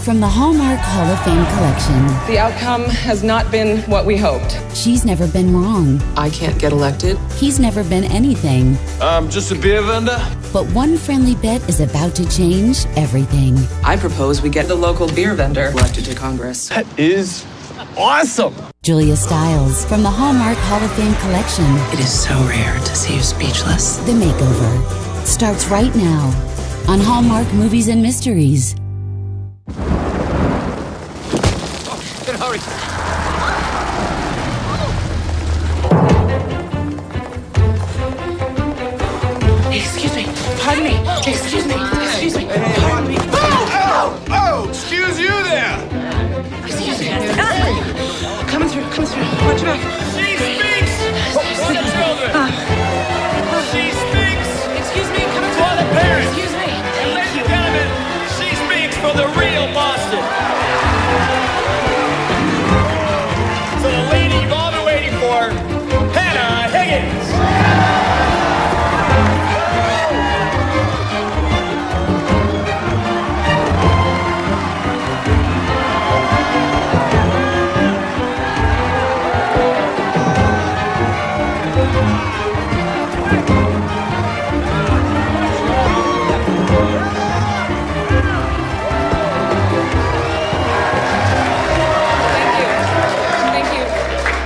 From the Hallmark Hall of Fame collection. The outcome has not been what we hoped. She's never been wrong. I can't get elected. He's never been anything. I'm just a beer vendor. But one friendly bet is about to change everything. I propose we get the local beer vendor elected to Congress. That is awesome. Julia Stiles from the Hallmark Hall of Fame collection. It is so rare to see you speechless. The Makeover starts right now on Hallmark Movies and Mysteries. Hurry. Excuse me. Pardon me. Excuse me. Excuse me. Pardon me. Oh, excuse you there. Excuse me. Coming through. Coming through. Watch your back. She speaks for the children. She speaks. Excuse me. Coming for the parents. Excuse me. And ladies and gentlemen, she speaks for the real Boston. So the lady you've all been waiting for, Hannah Higgins.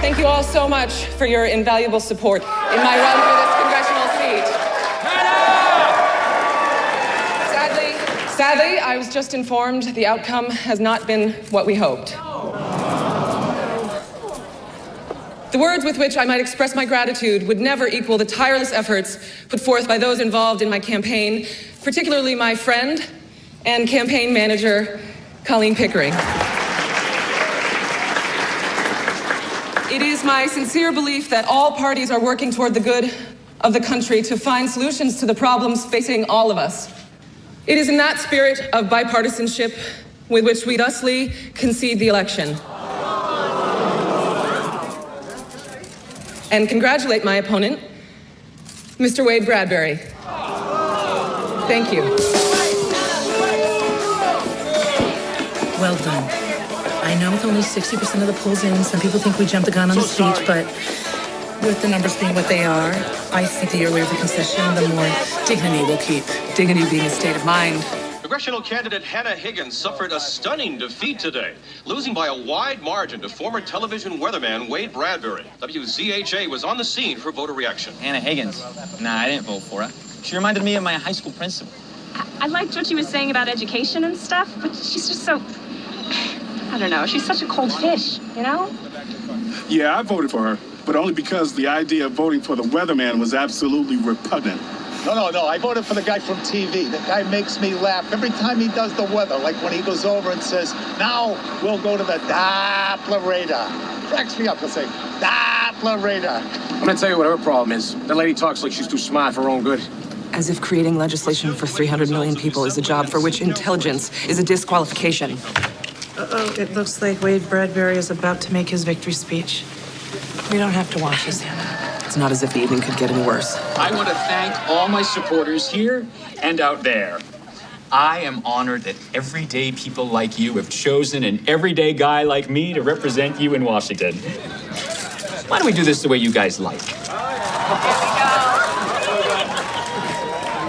Thank you all so much for your invaluable support in my run for this congressional seat. Sadly, I was just informed the outcome has not been what we hoped. The words with which I might express my gratitude would never equal the tireless efforts put forth by those involved in my campaign, particularly my friend and campaign manager, Colleen Pickering. It is my sincere belief that all parties are working toward the good of the country to find solutions to the problems facing all of us. It is in that spirit of bipartisanship with which we thusly concede the election. And congratulate my opponent, Mr. Wade Bradbury. Thank you. Well done. I know with only 60% of the polls in, some people think we jumped the gun on the speech, but with the numbers being what they are, I think the earlier the concession, the more dignity we'll keep. Dignity being a state of mind. Congressional candidate Hannah Higgins suffered a stunning defeat today, losing by a wide margin to former television weatherman Wade Bradbury. WZHA was on the scene for voter reaction. Hannah Higgins. Nah, I didn't vote for her. She reminded me of my high school principal. I liked what she was saying about education and stuff, but she's just so... I don't know, she's such a cold fish, you know? Yeah, I voted for her, but only because the idea of voting for the weatherman was absolutely repugnant. No, I voted for the guy from TV. The guy makes me laugh every time he does the weather, like when he goes over and says, now we'll go to the Doppler radar. Cracks me up to say, Doppler radar. I'm gonna tell you what her problem is. That lady talks like she's too smart for her own good. As if creating legislation for 300 million people is a job for which intelligence is a disqualification. Uh-oh, it looks like Wade Bradbury is about to make his victory speech. We don't have to watch this, Hannah. It's not as if the evening could get any worse. I want to thank all my supporters here and out there. I am honored that everyday people like you have chosen an everyday guy like me to represent you in Washington. Why don't we do this the way you guys like?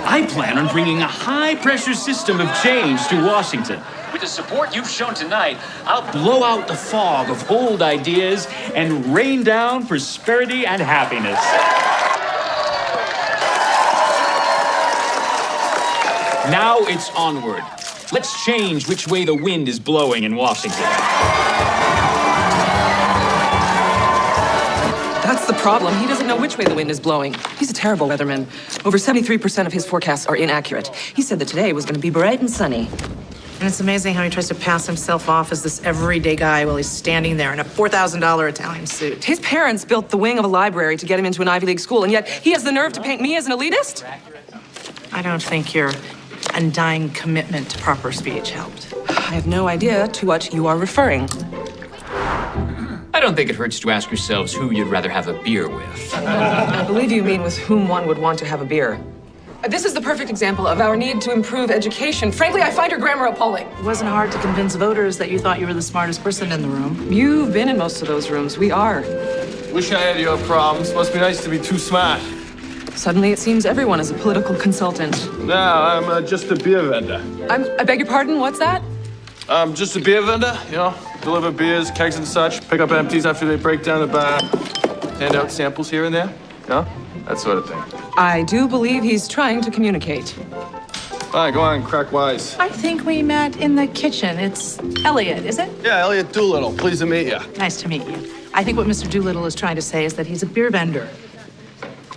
I plan on bringing a high-pressure system of change to Washington. With the support you've shown tonight, I'll blow out the fog of old ideas and rain down prosperity and happiness. Now it's onward. Let's change which way the wind is blowing in Washington. That's the problem. He doesn't know which way the wind is blowing. He's a terrible weatherman. Over 73% of his forecasts are inaccurate. He said that today was going to be bright and sunny. And it's amazing how he tries to pass himself off as this everyday guy while he's standing there in a $4,000 Italian suit. His parents built the wing of a library to get him into an Ivy League school, and yet he has the nerve to paint me as an elitist? I don't think your undying commitment to proper speech helped. I have no idea to what you are referring. I don't think it hurts to ask yourselves who you'd rather have a beer with. I believe you mean with whom one would want to have a beer. This is the perfect example of our need to improve education. Frankly, I find her grammar appalling. It wasn't hard to convince voters that you thought you were the smartest person in the room. You've been in most of those rooms. We are. Wish I had your problems. Must be nice to be too smart. Suddenly, it seems everyone is a political consultant. No, I'm just a beer vendor. I beg your pardon, what's that? I'm just a beer vendor, you know, deliver beers, kegs and such, pick up empties after they break down the bar, hand out samples here and there, you know, that sort of thing. I do believe he's trying to communicate. All right, go on, crack wise. I think we met in the kitchen. It's Elliot, is it? Yeah, Elliot Doolittle, pleased to meet you. Nice to meet you. I think what Mr. Doolittle is trying to say is that he's a beer vendor.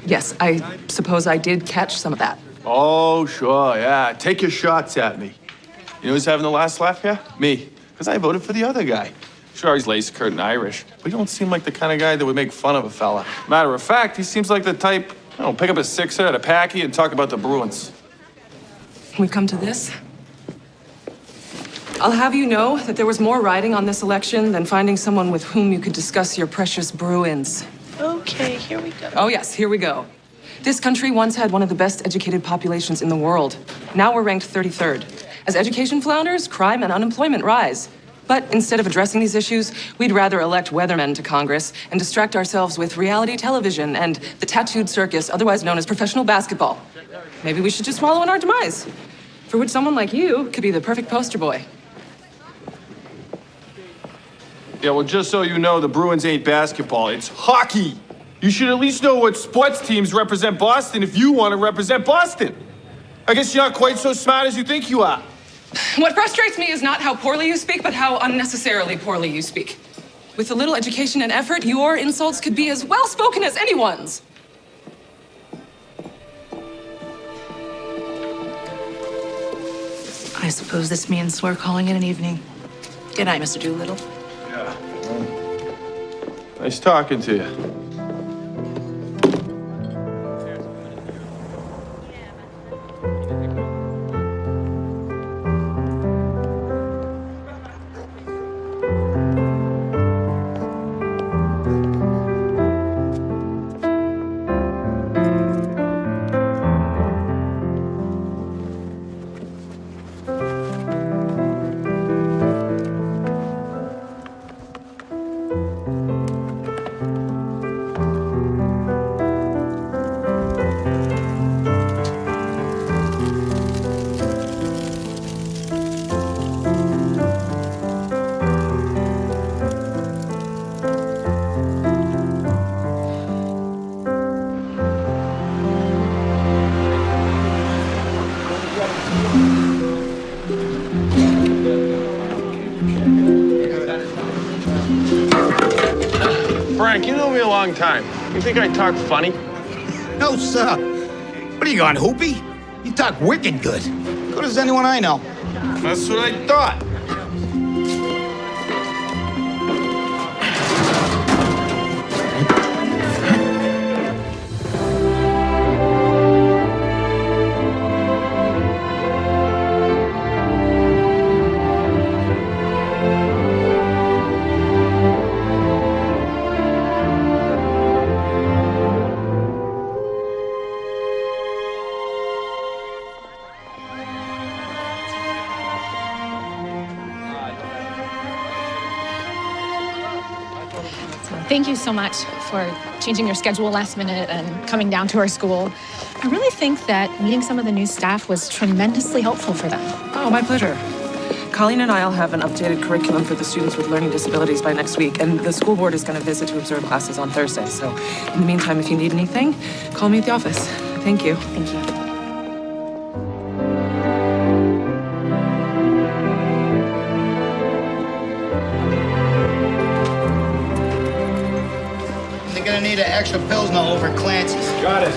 Yes, I suppose I did catch some of that. Oh, sure, yeah. Take your shots at me. You know who's having the last laugh here? Me, because I voted for the other guy. Sure, he's lace-skirt and Irish, but he don't seem like the kind of guy that would make fun of a fella. Matter of fact, he seems like the type, you know, pick up a sixer at a packy and talk about the Bruins. We've come to this. I'll have you know that there was more riding on this election than finding someone with whom you could discuss your precious Bruins. Okay, here we go. Oh, yes, here we go. This country once had one of the best educated populations in the world. Now we're ranked 33rd. As education flounders, crime and unemployment rise. But instead of addressing these issues, we'd rather elect weathermen to Congress and distract ourselves with reality television and the tattooed circus, otherwise known as professional basketball. Maybe we should just wallow in our demise, for which someone like you could be the perfect poster boy. Yeah, well, just so you know, the Bruins ain't basketball, it's hockey. You should at least know what sports teams represent Boston if you want to represent Boston. I guess you're not quite so smart as you think you are. What frustrates me is not how poorly you speak, but how unnecessarily poorly you speak. With a little education and effort, your insults could be as well-spoken as anyone's. I suppose this means we're calling it an evening. Good night, Mr. Doolittle. Yeah. Nice talking to you. Frank, you know me a long time. You think I talk funny? No, sir. What are you on, Hoopy? You talk wicked good. Good as anyone I know. That's what I thought. Thank you so much for changing your schedule last minute and coming down to our school. I really think that meeting some of the new staff was tremendously helpful for them. Oh, my pleasure. Colleen and I will have an updated curriculum for the students with learning disabilities by next week, and the school board is going to visit to observe classes on Thursday. So in the meantime, if you need anything, call me at the office. Thank you. Thank you. Need an extra Pilsner over Clancy's. Got it.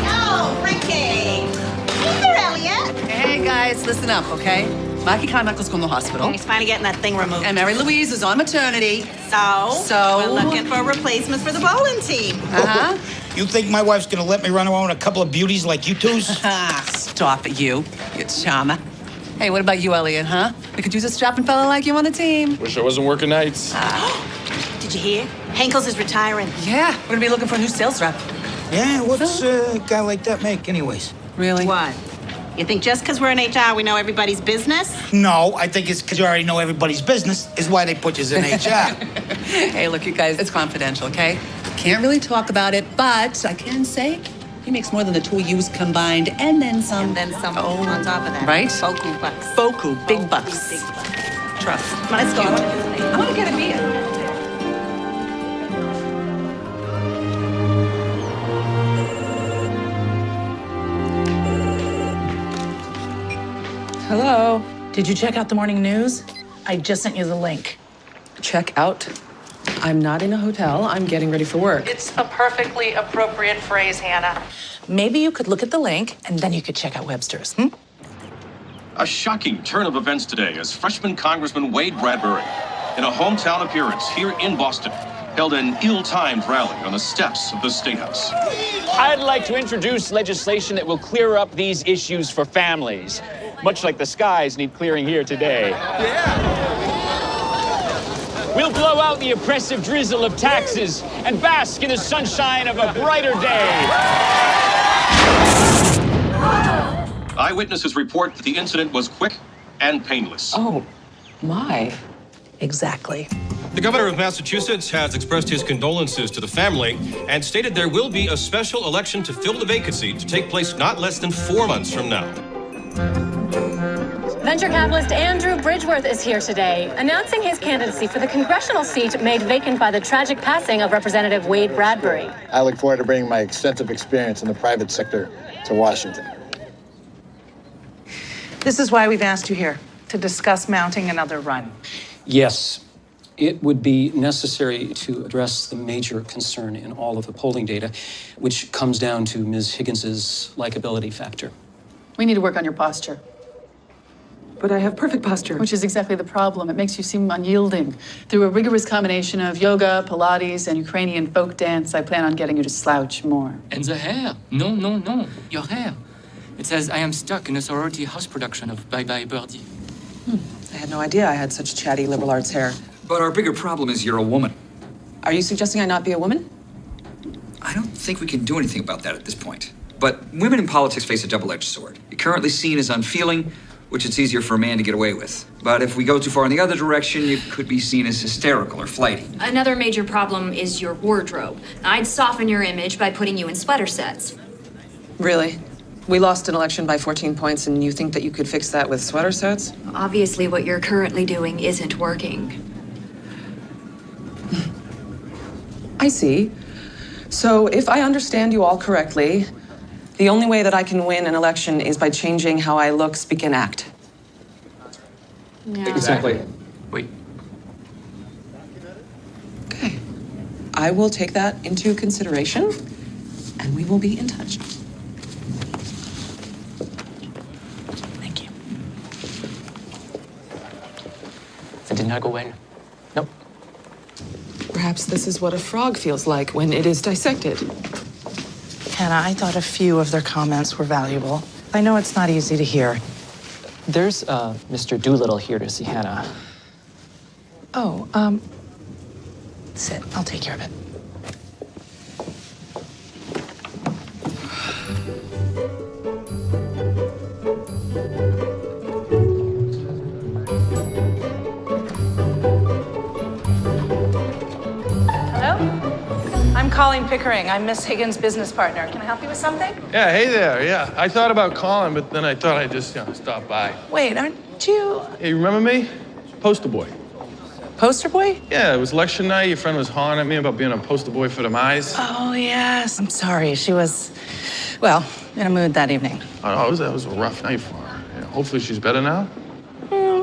Oh, Ricky! Hey there, Elliot. Hey, guys, listen up, okay? Mikey Carmichael's going to the hospital. He's finally getting that thing removed. And Mary Louise is on maternity. So we're looking for replacements for the bowling team. Uh-huh. You think my wife's gonna let me run around with a couple of beauties like you two's? Stop it, you charmer. Hey, what about you, Elliot, huh? We could use a strapping fella like you on the team. Wish I wasn't working nights. Did you hear? Henkel's is retiring. Yeah, we're gonna be looking for a new sales rep. Yeah, what's a guy like that make anyways? Really? What? You think just because we're in HR, we know everybody's business? No, I think it's because you already know everybody's business is why they put you in HR. Hey, look, you guys, it's confidential, okay? Can't really talk about it, but I can say he makes more than the two of yous combined, and then some. And then some on top of that. Right? Boku bucks. Boku, big bucks. Big bucks. Trust. Come on, let's go. I want to get a beer. Hello. Did you check out the morning news? I just sent you the link. Check out. I'm not in a hotel. I'm getting ready for work. It's a perfectly appropriate phrase, Hannah. Maybe you could look at the link, and then you could check out Webster's. A shocking turn of events today as freshman Congressman Wade Bradbury, in a hometown appearance here in Boston, held an ill-timed rally on the steps of the State House. I'd like to introduce legislation that will clear up these issues for families, much like the skies need clearing here today. We'll blow out the oppressive drizzle of taxes and bask in the sunshine of a brighter day. Eyewitnesses report that the incident was quick and painless. Oh, my. Exactly. The governor of Massachusetts has expressed his condolences to the family and stated there will be a special election to fill the vacancy to take place not less than 4 months from now. Venture capitalist Andrew Bridgeworth is here today, announcing his candidacy for the congressional seat made vacant by the tragic passing of Representative Wade Bradbury. I look forward to bringing my extensive experience in the private sector to Washington. This is why we've asked you here, to discuss mounting another run. Yes, it would be necessary to address the major concern in all of the polling data, which comes down to Ms. Higgins's likability factor. We need to work on your posture. But I have perfect posture. Which is exactly the problem. It makes you seem unyielding. Through a rigorous combination of yoga, Pilates, and Ukrainian folk dance, I plan on getting you to slouch more. And the hair. No, no, no. Your hair. It says, I am stuck in a sorority house production of Bye Bye Birdie. I had no idea I had such chatty liberal arts hair. But our bigger problem is you're a woman. Are you suggesting I not be a woman? I don't think we can do anything about that at this point. But women in politics face a double-edged sword. You're currently seen as unfeeling, which it's easier for a man to get away with. But if we go too far in the other direction, you could be seen as hysterical or flighty. Another major problem is your wardrobe. I'd soften your image by putting you in sweater sets. Really? We lost an election by 14 points, and you think that you could fix that with sweater sets? Obviously, what you're currently doing isn't working. I see. So if I understand you all correctly, the only way that I can win an election is by changing how I look, speak, and act. Yeah. Exactly. Wait. Okay. I will take that into consideration, and we will be in touch. Thank you. That did not go in. Nope. Perhaps this is what a frog feels like when it is dissected. Hannah, I thought a few of their comments were valuable. I know it's not easy to hear. There's Mr. Doolittle here to see Hannah. Oh, sit. I'll take care of it. I'm Colleen Pickering. I'm Miss Higgins' business partner. Can I help you with something? Yeah, hey there, yeah. I thought about calling, but then I thought I'd just, stop by. Wait, aren't you... Hey, you remember me? Poster boy. Poster boy? Yeah, it was election night. Your friend was hollering at me about being a poster boy for the Mize. Oh, yes. I'm sorry. She was, well, in a mood that evening. Oh, that was a rough night for her. Yeah, hopefully she's better now.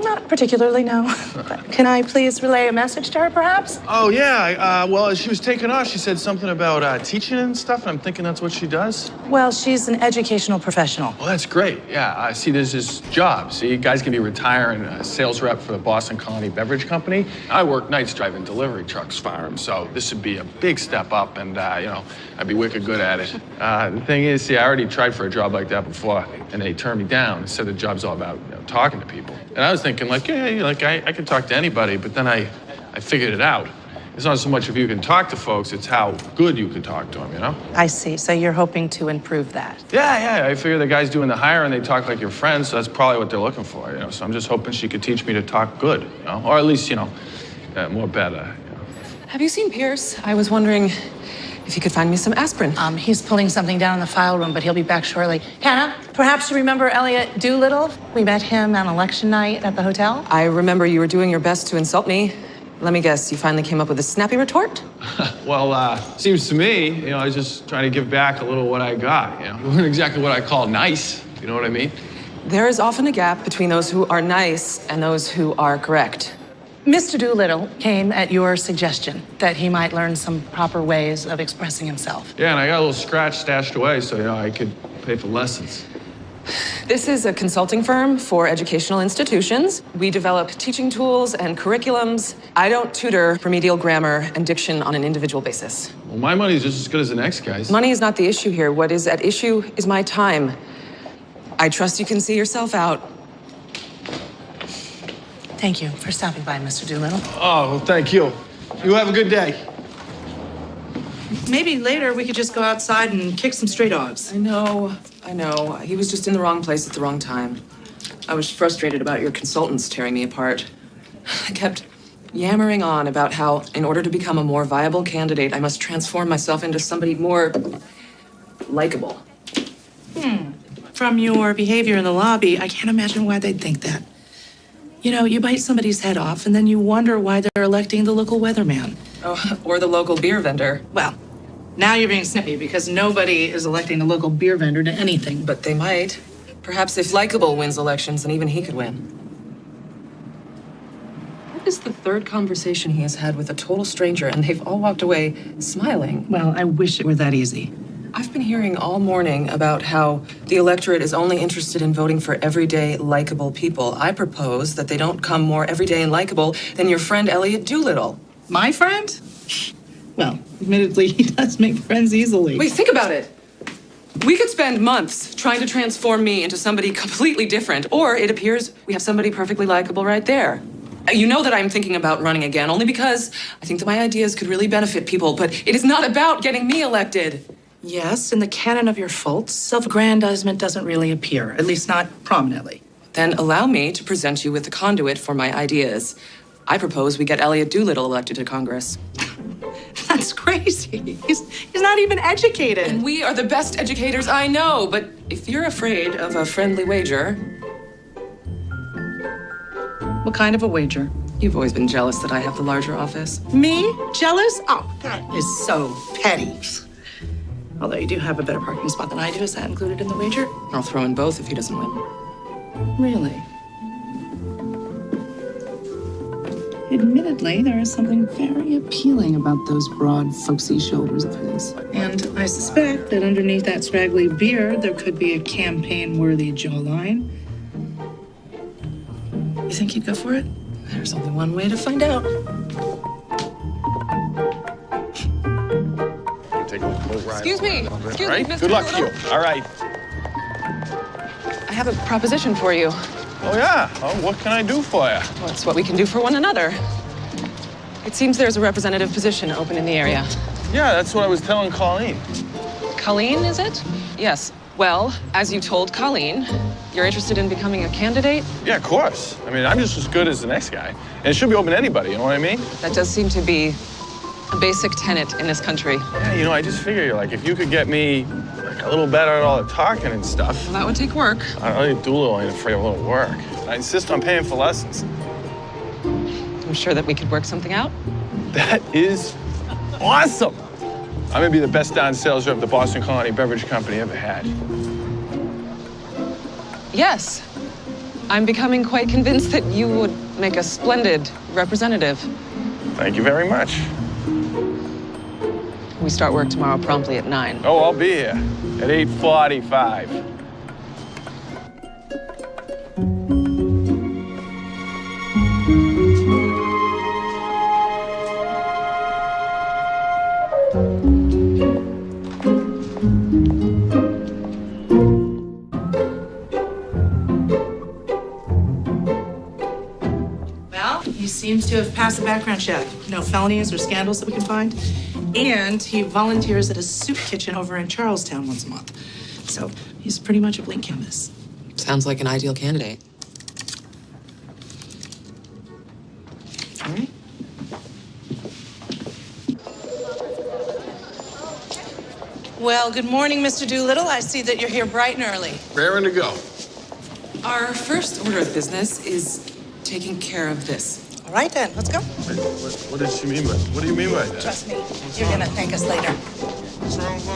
Not particularly, no. But can I please relay a message to her, perhaps? Oh, yeah. Well, as she was taking off, she said something about teaching and stuff, and I'm thinking that's what she does. Well, she's an educational professional. Well, that's great. Yeah, see, there's this job. See, guys can be retiring a sales rep for the Boston Colony Beverage Company. I work nights driving delivery trucks for them, so this would be a big step up, and, I'd be wicked good at it. The thing is, see, I already tried for a job like that before, and they turned me down and said the job's all about talking to people. And I was thinking, I could talk to anybody, but then I figured it out. It's not so much if you can talk to folks, it's how good you can talk to them, you know? I see. So you're hoping to improve that? Yeah. I figure the guy's doing the hiring, they talk like your friends, so that's probably what they're looking for, you know? So I'm just hoping she could teach me to talk good, you know? Or at least, you know, more better, you know? Have you seen Pierce? I was wondering if you could find me some aspirin. He's pulling something down in the file room, but he'll be back shortly. Hannah, perhaps you remember Elliot Doolittle? We met him on election night at the hotel. I remember you were doing your best to insult me. Let me guess, you finally came up with a snappy retort? Well, seems to me, you know, I was just trying to give back a little what I got, you know? It wasn't exactly what I call nice, you know what I mean? There is often a gap between those who are nice and those who are correct. Mr. Doolittle came at your suggestion that he might learn some proper ways of expressing himself. Yeah, and I got a little scratch stashed away so, you know, I could pay for lessons. This is a consulting firm for educational institutions. We develop teaching tools and curriculums. I don't tutor remedial grammar and diction on an individual basis. Well, my money's just as good as the next guy's. Money is not the issue here. What is at issue is my time. I trust you can see yourself out. Thank you for stopping by, Mr. Doolittle. Oh, well, thank you. You have a good day. Maybe later we could just go outside and kick some stray dogs. I know. He was just in the wrong place at the wrong time. I was frustrated about your consultants tearing me apart. I kept yammering on about how, in order to become a more viable candidate, I must transform myself into somebody more likable. From your behavior in the lobby, I can't imagine why they'd think that. You know, you bite somebody's head off, and then you wonder why they're electing the local weatherman. Oh, or the local beer vendor. Well, now you're being snippy because nobody is electing the local beer vendor to anything. But they might. Perhaps if likable wins elections, then even he could win. That is the third conversation he has had with a total stranger, and they've all walked away smiling. Well, I wish it were that easy. I've been hearing all morning about how the electorate is only interested in voting for everyday, likable people. I propose that they don't come more everyday and likable than your friend Elliot Doolittle. My friend? Well, admittedly, he does make friends easily. Wait, think about it. We could spend months trying to transform me into somebody completely different, or it appears we have somebody perfectly likable right there. You know that I'm thinking about running again, only because I think that my ideas could really benefit people, but it is not about getting me elected. Yes, in the canon of your faults, self-aggrandizement doesn't really appear, at least not prominently. Then allow me to present you with the conduit for my ideas. I propose we get Elliot Doolittle elected to Congress. That's crazy. He's not even educated. And we are the best educators I know, but if you're afraid of a friendly wager... What kind of a wager? You've always been jealous that I have the larger office. Me? Jealous? Oh, that is so petty. Although you do have a better parking spot than I do. Is that included in the wager? I'll throw in both if he doesn't win. Really? Admittedly, there is something very appealing about those broad, folksy shoulders of his. And I suspect that underneath that scraggly beard, there could be a campaign-worthy jawline. You think he'd go for it? There's only one way to find out. Take a little ride. Excuse me, Mr. Good luck to you. All right. I have a proposition for you. Oh, yeah? Oh, what can I do for you? Well, it's what we can do for one another. It seems there's a representative position open in the area. Yeah, that's what I was telling Colleen. Colleen, is it? Yes. Well, as you told Colleen, you're interested in becoming a candidate? Yeah, of course. I mean, I'm just as good as the next guy. And it should be open to anybody, you know what I mean? That does seem to be a basic tenet in this country. Yeah, you know, I just figure, like, if you could get me, like, a little better at all the talking and stuff. Well, that would take work. I don't know, Doolittle ain't afraid of a little work. I insist on paying for lessons. I'm sure that we could work something out. That is awesome. I'm gonna be the best darn sales rep the Boston Colony Beverage Company ever had. Yes. I'm becoming quite convinced that you would make a splendid representative. Thank you very much. We start work tomorrow promptly at 9. Oh, I'll be here at 8:45. Well, He seems to have passed the background check. No felonies or scandals that we can find. And he volunteers at a soup kitchen over in Charlestown once a month. So he's pretty much a blank canvas. Sounds like an ideal candidate. All right. Well, good morning, Mr. Doolittle. I see that you're here bright and early. Raring to go. Our first order of business is taking care of this. All right, then. Let's go. Wait, what does she mean by? What do you mean by that? Trust me. You're going to thank us later. What's wrong with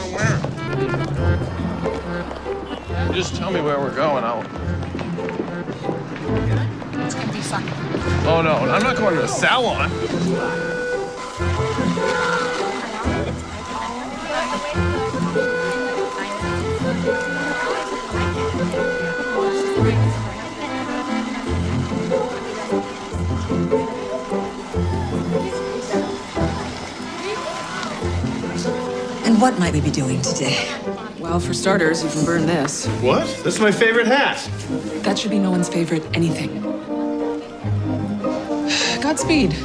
where? Just tell me where we're going. It's going to be fun. Oh, no. I'm not going to the salon. And what might we be doing today? Well, for starters, you can burn this. What? That's my favorite hat. That should be no one's favorite anything. Godspeed.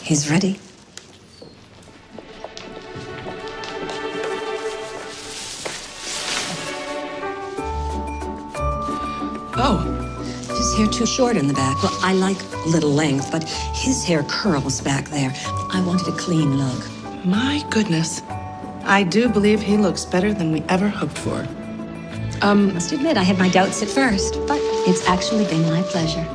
He's ready. Oh. His hair too short in the back. Well, I like little length, but his hair curls back there. I wanted a clean look. My goodness. I do believe he looks better than we ever hoped for. Must admit, I had my doubts at first, but it's actually been my pleasure.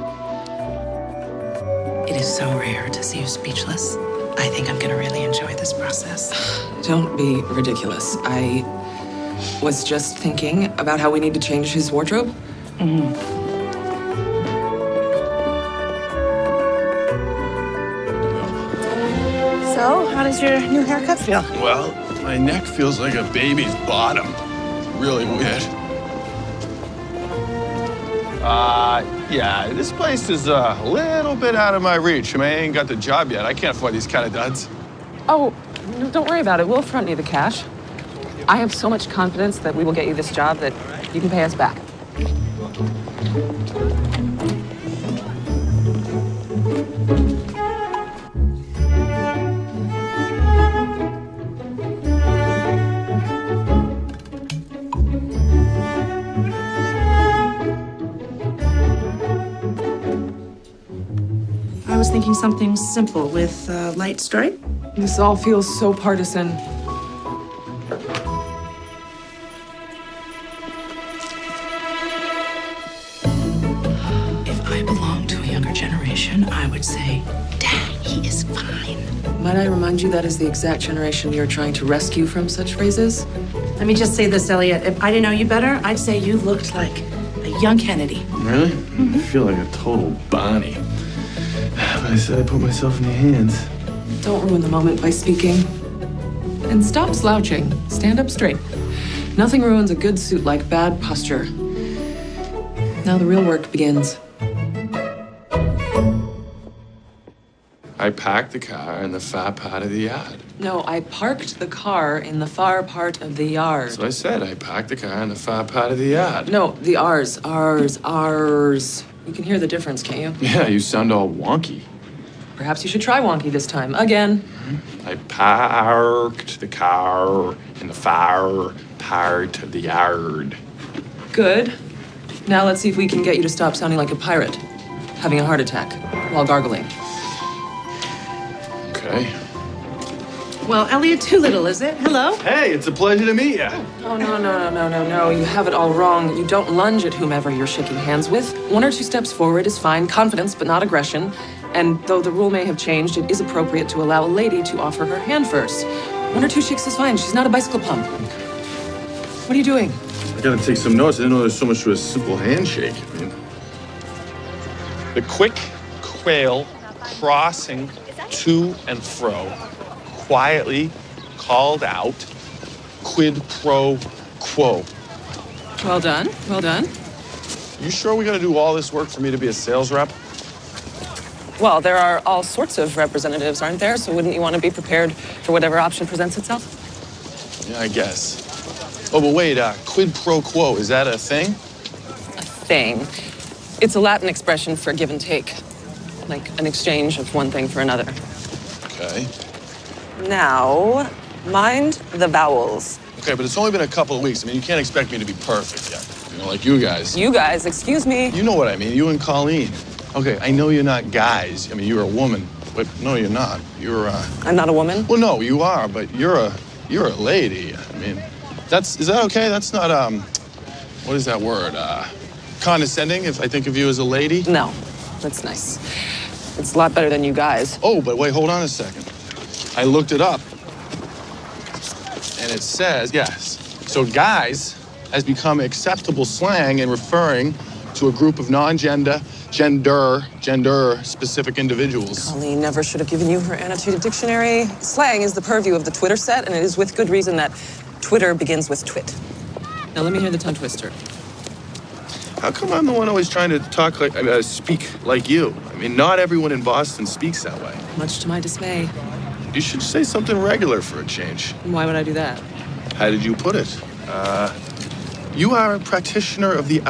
It is so rare to see you speechless. I think I'm going to really enjoy this process. Don't be ridiculous. I was just thinking about how we need to change his wardrobe. Mm-hmm. So, how does your new haircut feel? Well, my neck feels like a baby's bottom. Really weird. Yeah, this place is a little bit out of my reach. I mean, I ain't got the job yet. I can't afford these kind of duds. Oh, don't worry about it. We'll front you the cash. I have so much confidence that we will get you this job that you can pay us back. I was thinking something simple with a light stripe. This all feels so partisan. If I belonged to a younger generation, I would say, Dad, he is fine. Might I remind you that is the exact generation you're trying to rescue from such phrases? Let me just say this, Elliot. If I didn't know you better, I'd say you looked like a young Kennedy. Really? I feel like a total Bonnie. But I said I put myself in your hands. Don't ruin the moment by speaking. And stop slouching. Stand up straight. Nothing ruins a good suit like bad posture. Now the real work begins. I parked the car in the far part of the yard. No, I parked the car in the far part of the yard. So I said I parked the car in the far part of the yard. No, the ours. You can hear the difference, can't you? Yeah, you sound all wonky. Perhaps you should try wonky this time. Again. I parked the car in the far part of the yard. Good. Now let's see if we can get you to stop sounding like a pirate, having a heart attack while gargling. Okay. Well, Elliot Doolittle, is it? Hello? Hey, it's a pleasure to meet you. Oh, no. You have it all wrong. You don't lunge at whomever you're shaking hands with. 1 or 2 steps forward is fine. Confidence, but not aggression. And though the rule may have changed, it is appropriate to allow a lady to offer her hand first. 1 or 2 shakes is fine. She's not a bicycle pump. What are you doing? I gotta take some notes. I didn't know there's so much to a simple handshake. I mean, the quick quail crossing to and fro, quietly called out, quid pro quo. Well done, well done. You sure we gotta do all this work for me to be a sales rep? Well, there are all sorts of representatives, aren't there? So wouldn't you want to be prepared for whatever option presents itself? Yeah, I guess. Oh, but wait, quid pro quo, is that a thing? A thing. It's a Latin expression for give and take, like an exchange of one thing for another. Okay. Now, mind the vowels. Okay, but it's only been a couple of weeks. I mean, you can't expect me to be perfect yet. You know, like you guys. You guys, excuse me. You know what I mean, you and Colleen. Okay, I know you're not guys. I mean, you're a woman, but no, you're not. You're, I'm not a woman? Well, no, you are, but you're a lady. I mean, is that okay? That's not, what is that word? Condescending, if I think of you as a lady? No, that's nice. It's a lot better than you guys. Oh, but wait, hold on a second. I looked it up, and it says, yes. So guys has become acceptable slang in referring to a group of gender-specific individuals. Colleen never should have given you her annotated dictionary. Slang is the purview of the Twitter set, and it is with good reason that Twitter begins with twit. Now let me hear the tongue twister. How come I'm the one always trying to talk like, speak like you? I mean, not everyone in Boston speaks that way. Much to my dismay. You should say something regular for a change. Why would I do that? How did you put it? You are a practitioner of the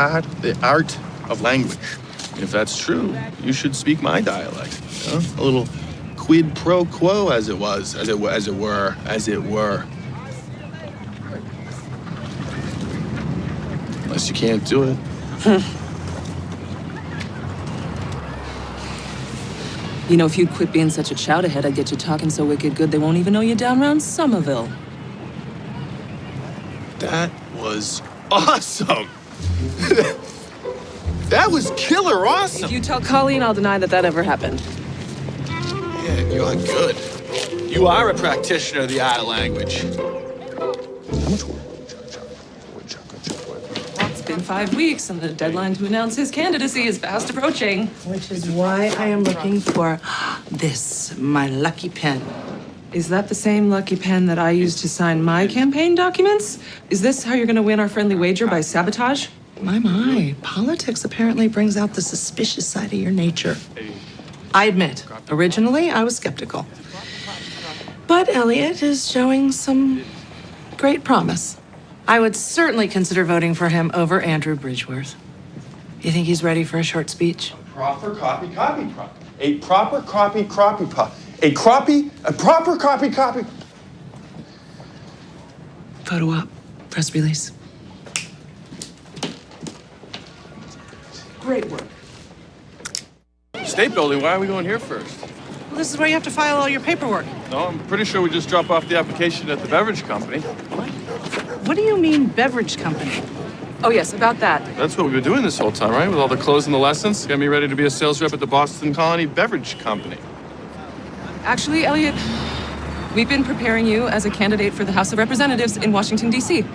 art of language. If that's true, you should speak my dialect. You know? A little quid pro quo, as it were. Unless you can't do it. You know, if you'd quit being such a chowderhead, I'd get you talking so wicked good they won't even know you down around Somerville. That was awesome. That was killer awesome. If you tell Colleen, I'll deny that ever happened. Yeah, you're good. You are a practitioner of the art of language. How much work? It's been 5 weeks, and the deadline to announce his candidacy is fast approaching. Which is why I am looking for this, my lucky pen. Is that the same lucky pen that I used to sign my campaign documents? Is this how you're going to win our friendly wager, by sabotage? My. Politics apparently brings out the suspicious side of your nature. I admit, originally I was skeptical. But Elliot is showing some great promise. I would certainly consider voting for him over Andrew Bridgeworth. You think he's ready for a short speech? Proper copy. A proper copy. A proper copy. Photo op. Press release. Great work. State building, why are we going here first? Well, this is where you have to file all your paperwork. No, I'm pretty sure we just drop off the application at the beverage company. What do you mean, beverage company? Oh, yes, about that. That's what we've been doing this whole time, right? With all the clothes and the lessons. Got me ready to be a sales rep at the Boston Colony Beverage Company. Actually, Elliot, we've been preparing you as a candidate for the House of Representatives in Washington, D.C.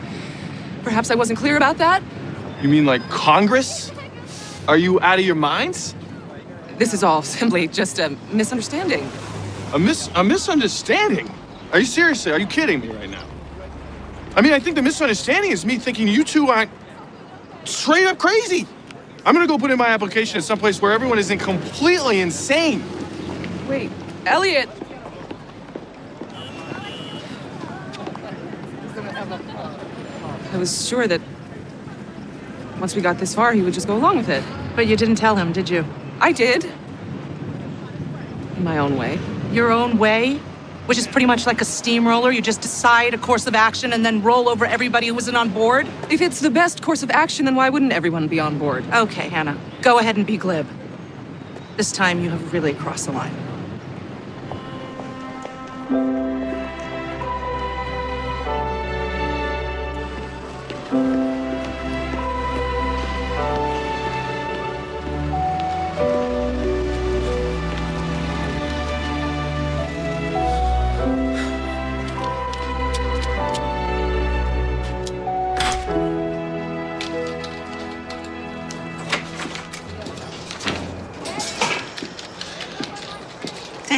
Perhaps I wasn't clear about that? You mean like Congress? Are you out of your minds? This is all simply just a misunderstanding. A misunderstanding? Are you seriously? Are you kidding me right now? I mean, I think the misunderstanding is me thinking you two aren't straight up crazy. I'm gonna go put in my application at someplace where everyone isn't completely insane. Wait, Elliot! I was sure that once we got this far, he would just go along with it. But you didn't tell him, did you? I did. In my own way. Your own way? Which is pretty much like a steamroller. You just decide a course of action and then roll over everybody who isn't on board? If it's the best course of action, then why wouldn't everyone be on board? Okay, Hannah. Go ahead and be glib. This time you have really crossed the line.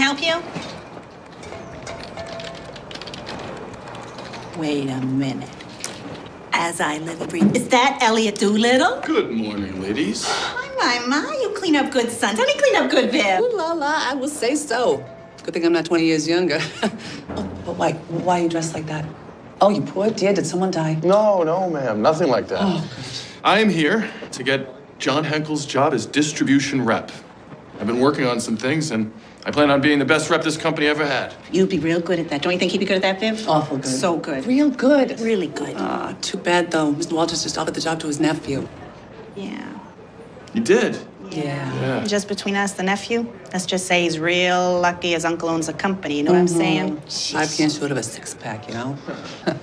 Help you? Wait a minute. as I live and breathe. Is that Elliot Doolittle? Good morning, ladies. My, you clean up good, son. Tell me clean up good, Viv. Ooh la la, I will say so. Good thing I'm not 20 years younger. Oh, but why are you dressed like that? Oh, you poor dear, did someone die? No, ma'am, nothing like that. Oh, good. I am here to get John Henkel's job as distribution rep. I've been working on some things, and I plan on being the best rep this company ever had. You'd be real good at that. Don't you think he'd be good at that, Viv? Awful good. So good. Real good. Really good. Too bad, though. Mr. Walters just offered the job to his nephew. Yeah. You did? Yeah. Just between us, the nephew, let's just say he's real lucky his uncle owns a company. You know what I'm saying? 5 cans short of a 6-pack, you know?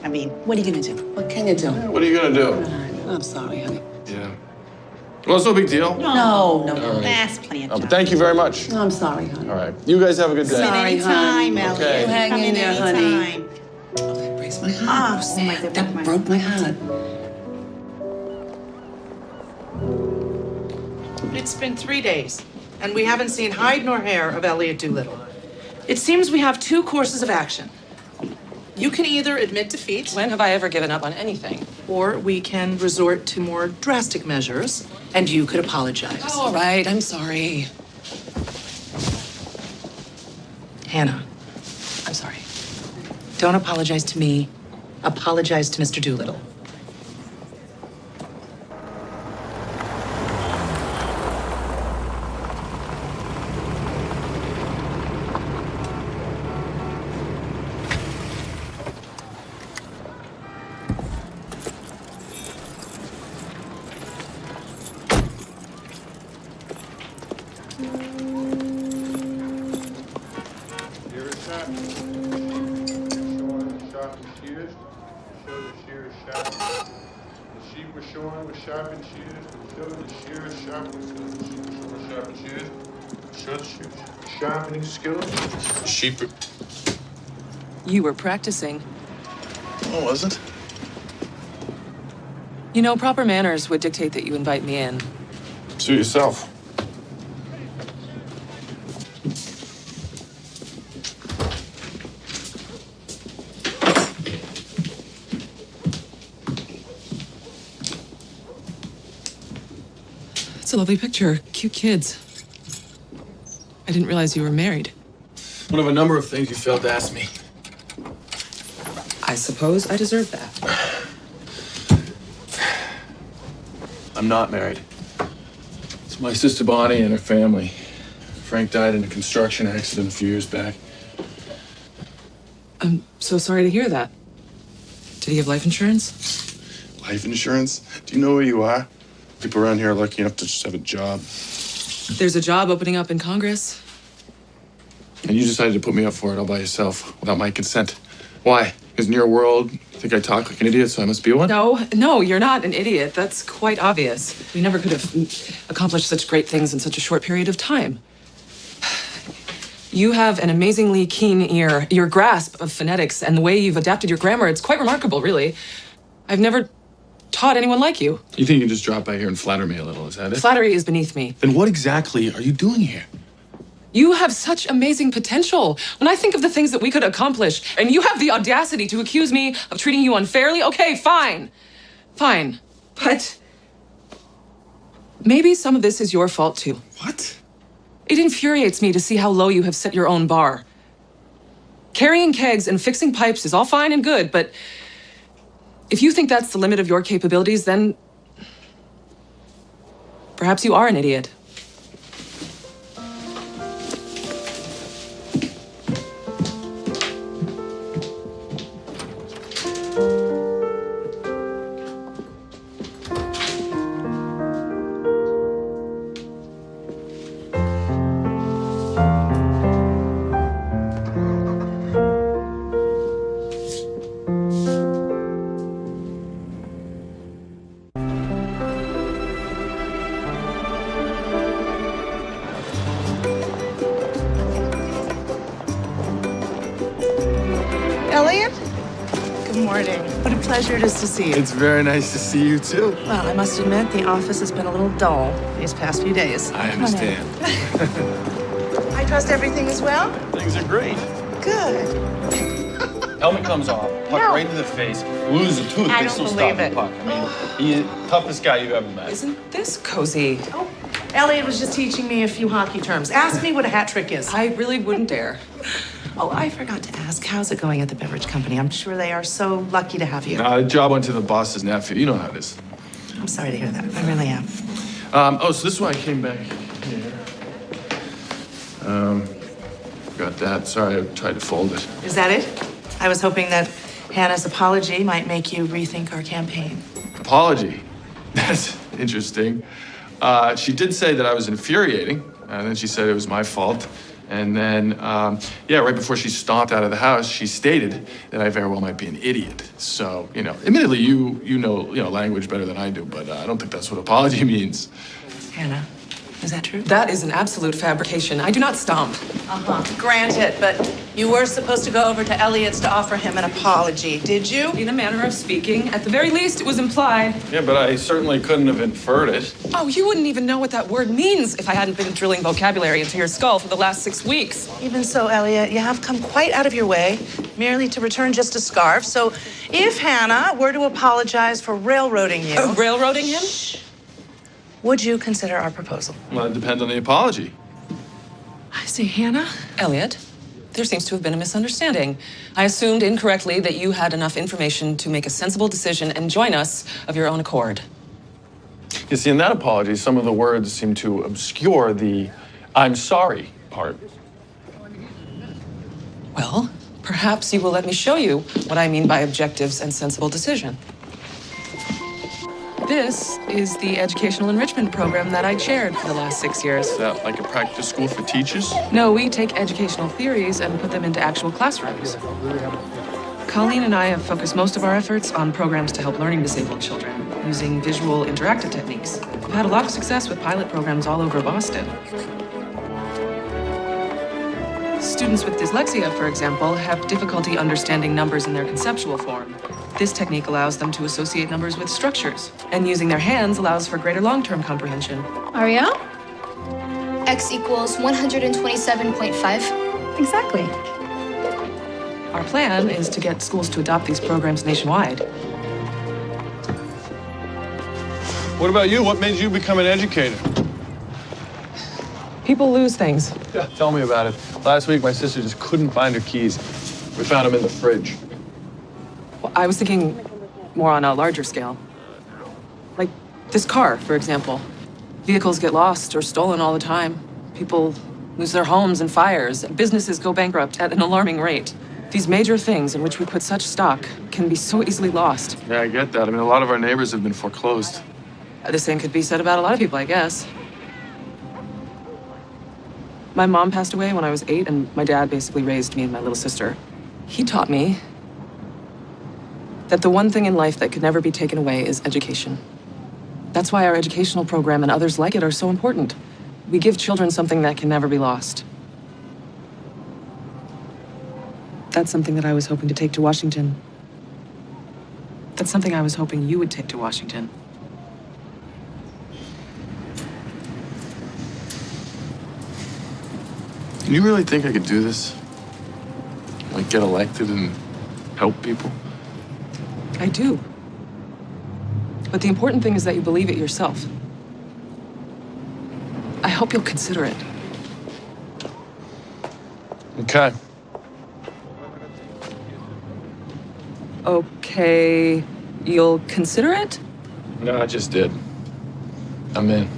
I mean, what are you gonna do? What can you do? What are you gonna do? I'm sorry, honey. Yeah. Well, it's no big deal. No. All right. That's plenty of But thank you very much. No, I'm sorry, honey. All right. You guys have a good day. Sorry, Anytime, honey. Elliot. Okay. You hang Come in there, honey. anytime. Oh, that breaks my heart. Oh, my God. That broke my heart. It's been 3 days, and we haven't seen hide nor hair of Elliot Doolittle. It seems we have 2 courses of action. You can either admit defeat. When have I ever given up on anything? Or we can resort to more drastic measures, and you could apologize. All right, I'm sorry. Hannah, I'm sorry. Don't apologize to me. Apologize to Mr. Doolittle. Sharpening skills. Sheep. You were practicing. Oh, wasn't? You know, proper manners would dictate that you invite me in. Suit yourself. It's a lovely picture. Cute kids. I didn't realize you were married. One of a number of things you failed to ask me. I suppose I deserve that. I'm not married. It's my sister Bonnie and her family. Frank died in a construction accident a few years back. I'm so sorry to hear that. Did he have life insurance? Life insurance? Do you know where you are? People around here are lucky enough to just have a job. There's a job opening up in Congress. And you decided to put me up for it all by yourself, without my consent. Why? Because in your world, you think I talk like an idiot, so I must be one? No, you're not an idiot. That's quite obvious. We never could have accomplished such great things in such a short period of time. You have an amazingly keen ear. Your grasp of phonetics and the way you've adapted your grammar, it's quite remarkable, really. I've never taught anyone like you. You think you can just drop by here and flatter me a little, is that it? Flattery is beneath me. Then what exactly are you doing here? You have such amazing potential. When I think of the things that we could accomplish, and you have the audacity to accuse me of treating you unfairly, okay, fine. Fine. But maybe some of this is your fault, too. What? It infuriates me to see how low you have set your own bar. Carrying kegs and fixing pipes is all fine and good, but if you think that's the limit of your capabilities, then perhaps you are an idiot. Elliot? Good morning. What a pleasure it is to see you. It's very nice to see you, too. Well, I must admit, the office has been a little dull these past few days. I understand. I trust everything is well? Things are great. Good. Helmet comes off, puck right to the face, lose a tooth, I they don't still believe stop the it. puck. I mean, he's the toughest guy you've ever met. Isn't this cozy? Oh, Elliot was just teaching me a few hockey terms. Ask me what a hat trick is. I really wouldn't dare. Oh, I forgot to ask, how's it going at the beverage company? I'm sure they are so lucky to have you. The job went to the boss's nephew. You know how it is. I'm sorry to hear that. I really am. So this is why I came back here. Got that. Sorry, I tried to fold it. Is that it? I was hoping that Hannah's apology might make you rethink our campaign. Apology. That's interesting. She did say that I was infuriating, and then she said it was my fault. And then, right before she stomped out of the house, she stated that I very well might be an idiot. So, admittedly, you know language better than I do, but I don't think that's what apology means. Hannah, is that true? That is an absolute fabrication. I do not stomp. Granted, but you were supposed to go over to Elliot's to offer him an apology, did you? In a manner of speaking. At the very least, it was implied. Yeah, but I certainly couldn't have inferred it. Oh, you wouldn't even know what that word means if I hadn't been drilling vocabulary into your skull for the last 6 weeks. Even so, Elliot, you have come quite out of your way merely to return just a scarf. So if Hannah were to apologize for railroading you... Railroading him? Would you consider our proposal? Well, it depends on the apology. I see, Hannah. Elliot, there seems to have been a misunderstanding. I assumed incorrectly that you had enough information to make a sensible decision and join us of your own accord. You see, in that apology, some of the words seem to obscure the "I'm sorry" part. Well, perhaps you will let me show you what I mean by objectives and sensible decision. This is the educational enrichment program that I chaired for the last 6 years. Is that like a practice school for teachers? No, we take educational theories and put them into actual classrooms. Colleen and I have focused most of our efforts on programs to help learning disabled children using visual interactive techniques. We've had a lot of success with pilot programs all over Boston. Students with dyslexia, for example, have difficulty understanding numbers in their conceptual form. This technique allows them to associate numbers with structures, and using their hands allows for greater long-term comprehension. Ariel? X equals 127.5. Exactly. Our plan is to get schools to adopt these programs nationwide. What about you? What made you become an educator? People lose things. Yeah, tell me about it. Last week, my sister just couldn't find her keys. We found them in the fridge. Well, I was thinking more on a larger scale. Like this car, for example. Vehicles get lost or stolen all the time. People lose their homes in fires. Businesses go bankrupt at an alarming rate. These major things in which we put such stock can be so easily lost. Yeah, I get that. I mean, a lot of our neighbors have been foreclosed. The same could be said about a lot of people, I guess. My mom passed away when I was 8, and my dad basically raised me and my little sister. He taught me that the one thing in life that could never be taken away is education. That's why our educational program and others like it are so important. We give children something that can never be lost. That's something that I was hoping to take to Washington. That's something I was hoping you would take to Washington. Do you really think I could do this? Like, get elected and help people? I do. But the important thing is that you believe it yourself. I hope you'll consider it. Okay. Okay, you'll consider it? No, I just did. I'm in.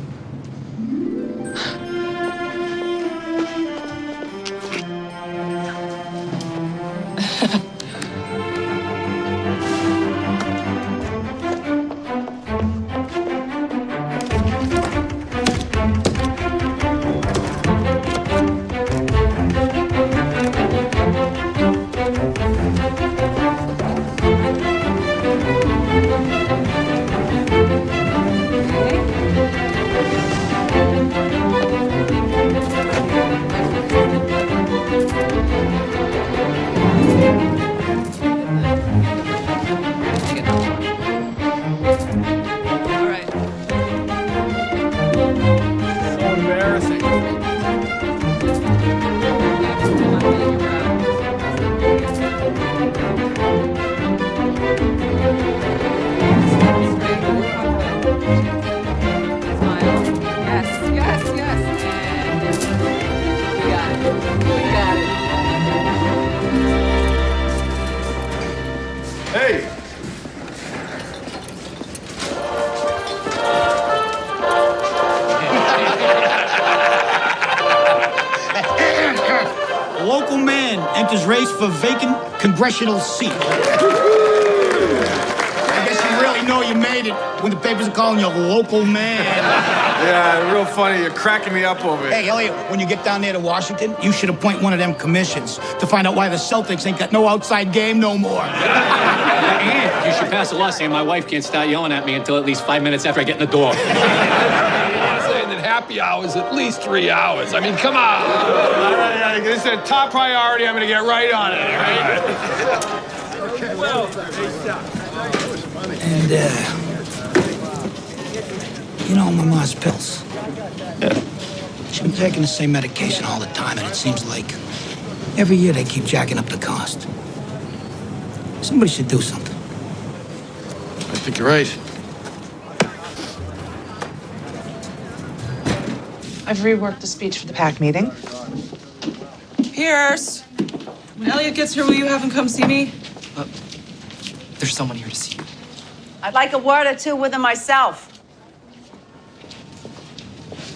race for vacant congressional seat. I guess you really know you made it when the papers are calling you a local man. Yeah, real funny. You're cracking me up over it. Hey, Elliot, when you get down there to Washington, you should appoint one of them commissions to find out why the Celtics ain't got no outside game no more. And you should pass a law saying my wife can't start yelling at me until at least 5 minutes after I get in the door. Saying that happy hour is at least 3 hours. I mean, come on. This is a top priority. I'm going to get right on it, all right? And, you know, my mom's pills. Yeah. She's been taking the same medication all the time, and it seems like every year they keep jacking up the cost. Somebody should do something. I think you're right. I've reworked the speech for the PAC meeting. Pierce, when Elliot gets here, will you have him come see me? There's someone here to see you. I'd like a word or two with him myself.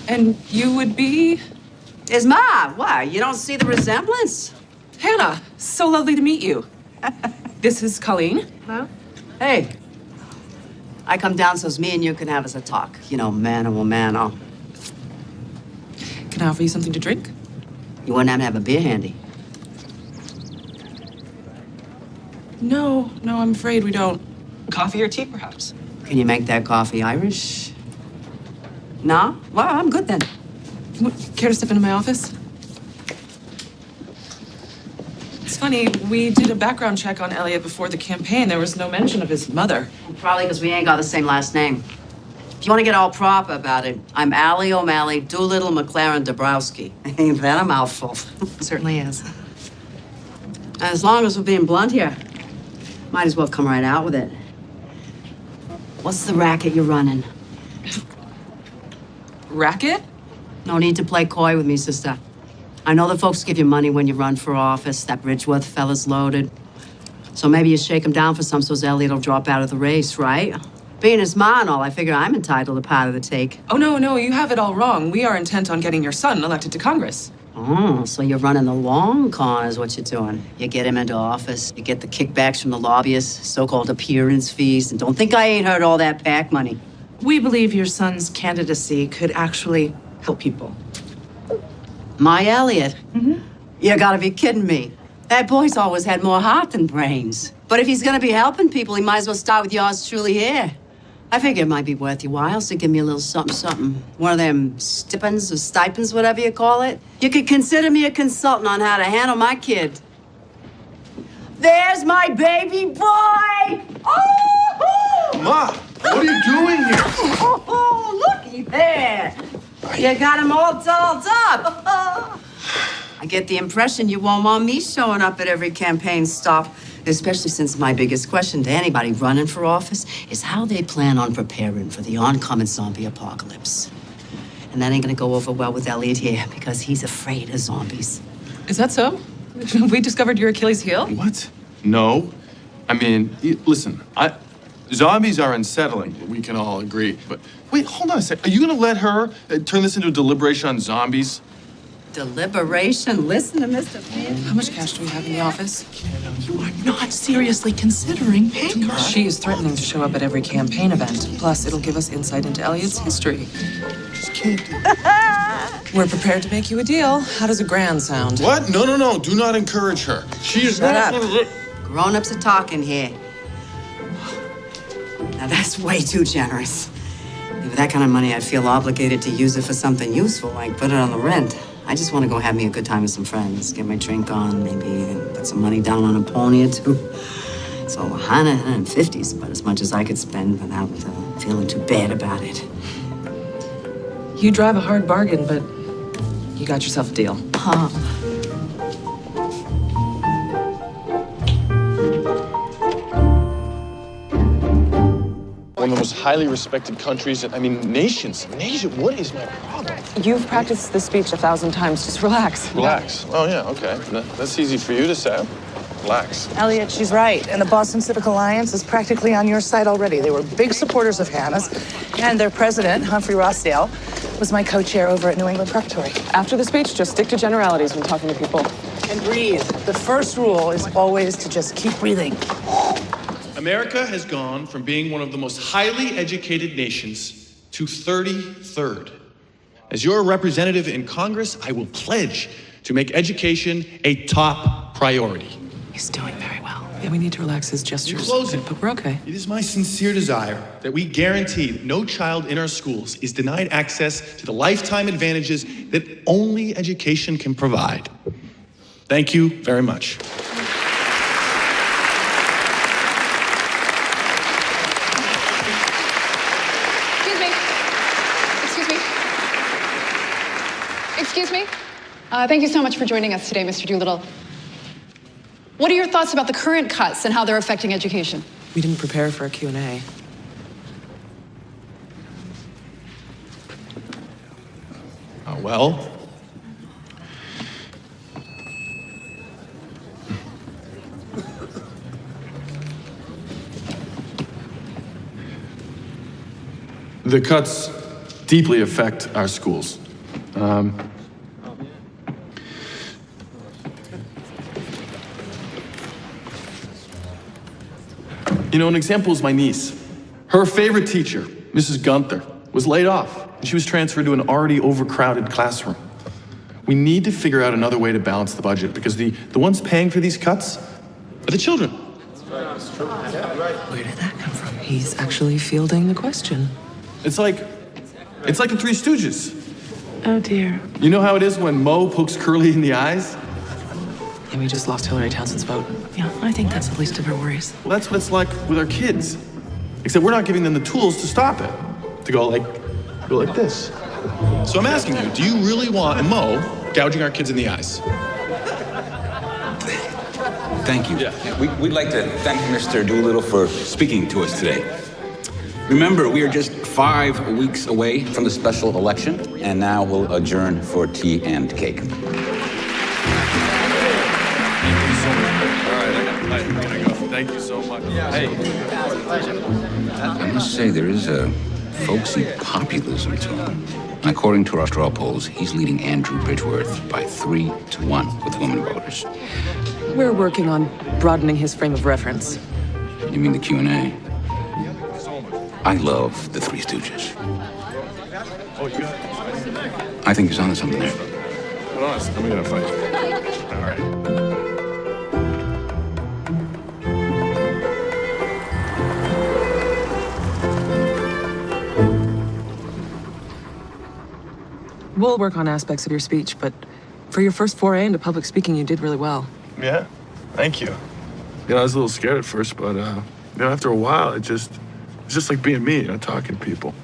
And you would be? His ma. Why? You don't see the resemblance? Hannah, so lovely to meet you. This is Colleen. Hello. Hey. I come down so's me and you can have us a talk. You know, mano a mano. Can I offer you something to drink? You wouldn't have to have a beer handy. No, I'm afraid we don't. Coffee or tea, perhaps? Can you make that coffee Irish? No? Well, I'm good then. Care to step into my office? It's funny, we did a background check on Elliot before the campaign. There was no mention of his mother. Probably because we ain't got the same last name. If you want to get all proper about it, I'm Allie O'Malley Doolittle McLaren Dabrowski. Ain't that a mouthful? Certainly is. As long as we're being blunt here, might as well come right out with it. What's the racket you're running? Racket? No need to play coy with me, sister. I know the folks give you money when you run for office. That Bridgeworth fella's loaded. So maybe you shake him down for some so's Elliot will drop out of the race, right? Being his ma and all, I figure I'm entitled to part of the take. Oh, no, you have it all wrong. We are intent on getting your son elected to Congress. Oh, so you're running the long con is what you're doing. You get him into office, you get the kickbacks from the lobbyists, so-called appearance fees, and don't think I ain't heard all that PAC money. We believe your son's candidacy could actually help people. My Elliot? Mm-hmm. You gotta be kidding me. That boy's always had more heart than brains. But if he's gonna be helping people, he might as well start with yours truly here. I figure it might be worth your while, so give me a little something. One of them stipends or stipends, whatever you call it. You could consider me a consultant on how to handle my kid. There's my baby boy! Oh! Ma, what are you doing here? Oh, looky there. You got him all dolled up. I get the impression you won't want me showing up at every campaign stop, especially since my biggest question to anybody running for office is how they plan on preparing for the oncoming zombie apocalypse. And that ain't gonna go over well with Elliot here because he's afraid of zombies. Is that so? We discovered your Achilles heel? What? No. I mean, listen, zombies are unsettling. We can all agree. But wait, hold on a sec. Are you gonna let her turn this into a deliberation on zombies? Deliberation? Listen to Mr. Finn. How much cash do we have in the office? You are not seriously considering paying her. She is threatening to show up at every campaign event. Plus, it'll give us insight into Elliot's history. Just can't do it. We're prepared to make you a deal. How does a grand sound? What? No. Do not encourage her. She is Shut not. up. Grown-ups are talking here. Now, that's way too generous. With that kind of money, I'd feel obligated to use it for something useful, like put it on the rent. I just want to go have me a good time with some friends, get my drink on, maybe put some money down on a pony or two. So $150 is about as much as I could spend without feeling too bad about it. You drive a hard bargain, but you got yourself a deal. One of the most highly respected countries, nations. What is my problem? You've practiced this speech 1,000 times. Just relax. Relax. Oh, yeah, okay. That's easy for you to say. Relax. Elliot, she's right. And the Boston Civic Alliance is practically on your side already. They were big supporters of Hannah's. And their president, Humphrey Rossdale, was my co-chair over at New England Preparatory. After the speech, just stick to generalities when talking to people. And breathe. The first rule is always to just keep breathing. America has gone from being one of the most highly educated nations to 33rd. As your representative in Congress, I will pledge to make education a top priority. He's doing very well. Yeah, we need to relax his gestures. In closing, but we're okay. It is my sincere desire that we guarantee that no child in our schools is denied access to the lifetime advantages that only education can provide. Thank you very much. Excuse me. Thank you so much for joining us today, Mr. Doolittle. What are your thoughts about the current cuts and how they're affecting education? We didn't prepare for a Q&A. Well, the cuts deeply affect our schools. You know, an example is my niece. Her favorite teacher, Mrs. Gunther, was laid off, and she was transferred to an already overcrowded classroom. We need to figure out another way to balance the budget, because the ones paying for these cuts are the children. Where did that come from? He's actually fielding the question. It's like the Three Stooges. Oh, dear. You know how it is when Mo pokes Curly in the eyes? And we just lost Hillary Townsend's vote. Yeah, I think that's the least of our worries. Well, that's what it's like with our kids. Except we're not giving them the tools to stop it. To go like this. So I'm asking you, do you really want Mo gouging our kids in the eyes? Thank you. Yeah. We'd like to thank Mr. Doolittle for speaking to us today. Remember, we are just 5 weeks away from the special election, and now we'll adjourn for tea and cake. Thank you so much. Hey. I must say, there is a folksy populism to him. And according to our straw polls, he's leading Andrew Bridgeworth by 3-1 with women voters. We're working on broadening his frame of reference. You mean the Q&A? I love the Three Stooges. Oh, you got it. I think he's onto something there. But honest, I'm gonna fight. All right. We'll work on aspects of your speech, but for your first foray into public speaking, you did really well. Yeah, thank you. You know, I was a little scared at first, but you know, after a while, it's just like being me, you know, talking to people.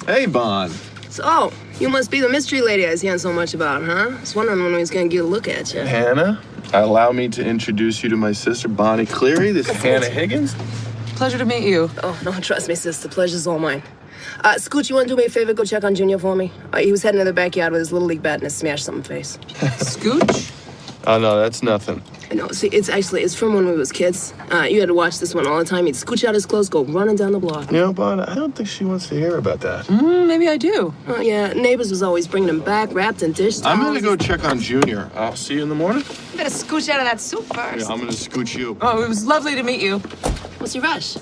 Hey, Bon. So, you must be the mystery lady I was hearing so much about, huh? I was wondering when we was gonna get a look at you. Hannah, allow me to introduce you to my sister, Bonnie Cleary. This is Hannah Higgins. Pleasure to meet you. Oh, no, trust me, sis. The pleasure's all mine. Scooch, you want to do me a favor? Go check on Junior for me. He was heading to the backyard with his Little League bat and a smashed something face. Scooch? Oh, no, that's nothing. No, see, it's from when we was kids. You had to watch this one all the time. He'd scooch out his clothes, go running down the block. You know, Bon, I don't think she wants to hear about that. Maybe I do. Oh, yeah, neighbors was always bringing him back, wrapped in dish towels. I'm gonna go check on Junior. I'll see you in the morning. You better scooch out of that soup first. Yeah, I'm gonna scooch you. Oh, it was lovely to meet you. What's your rush?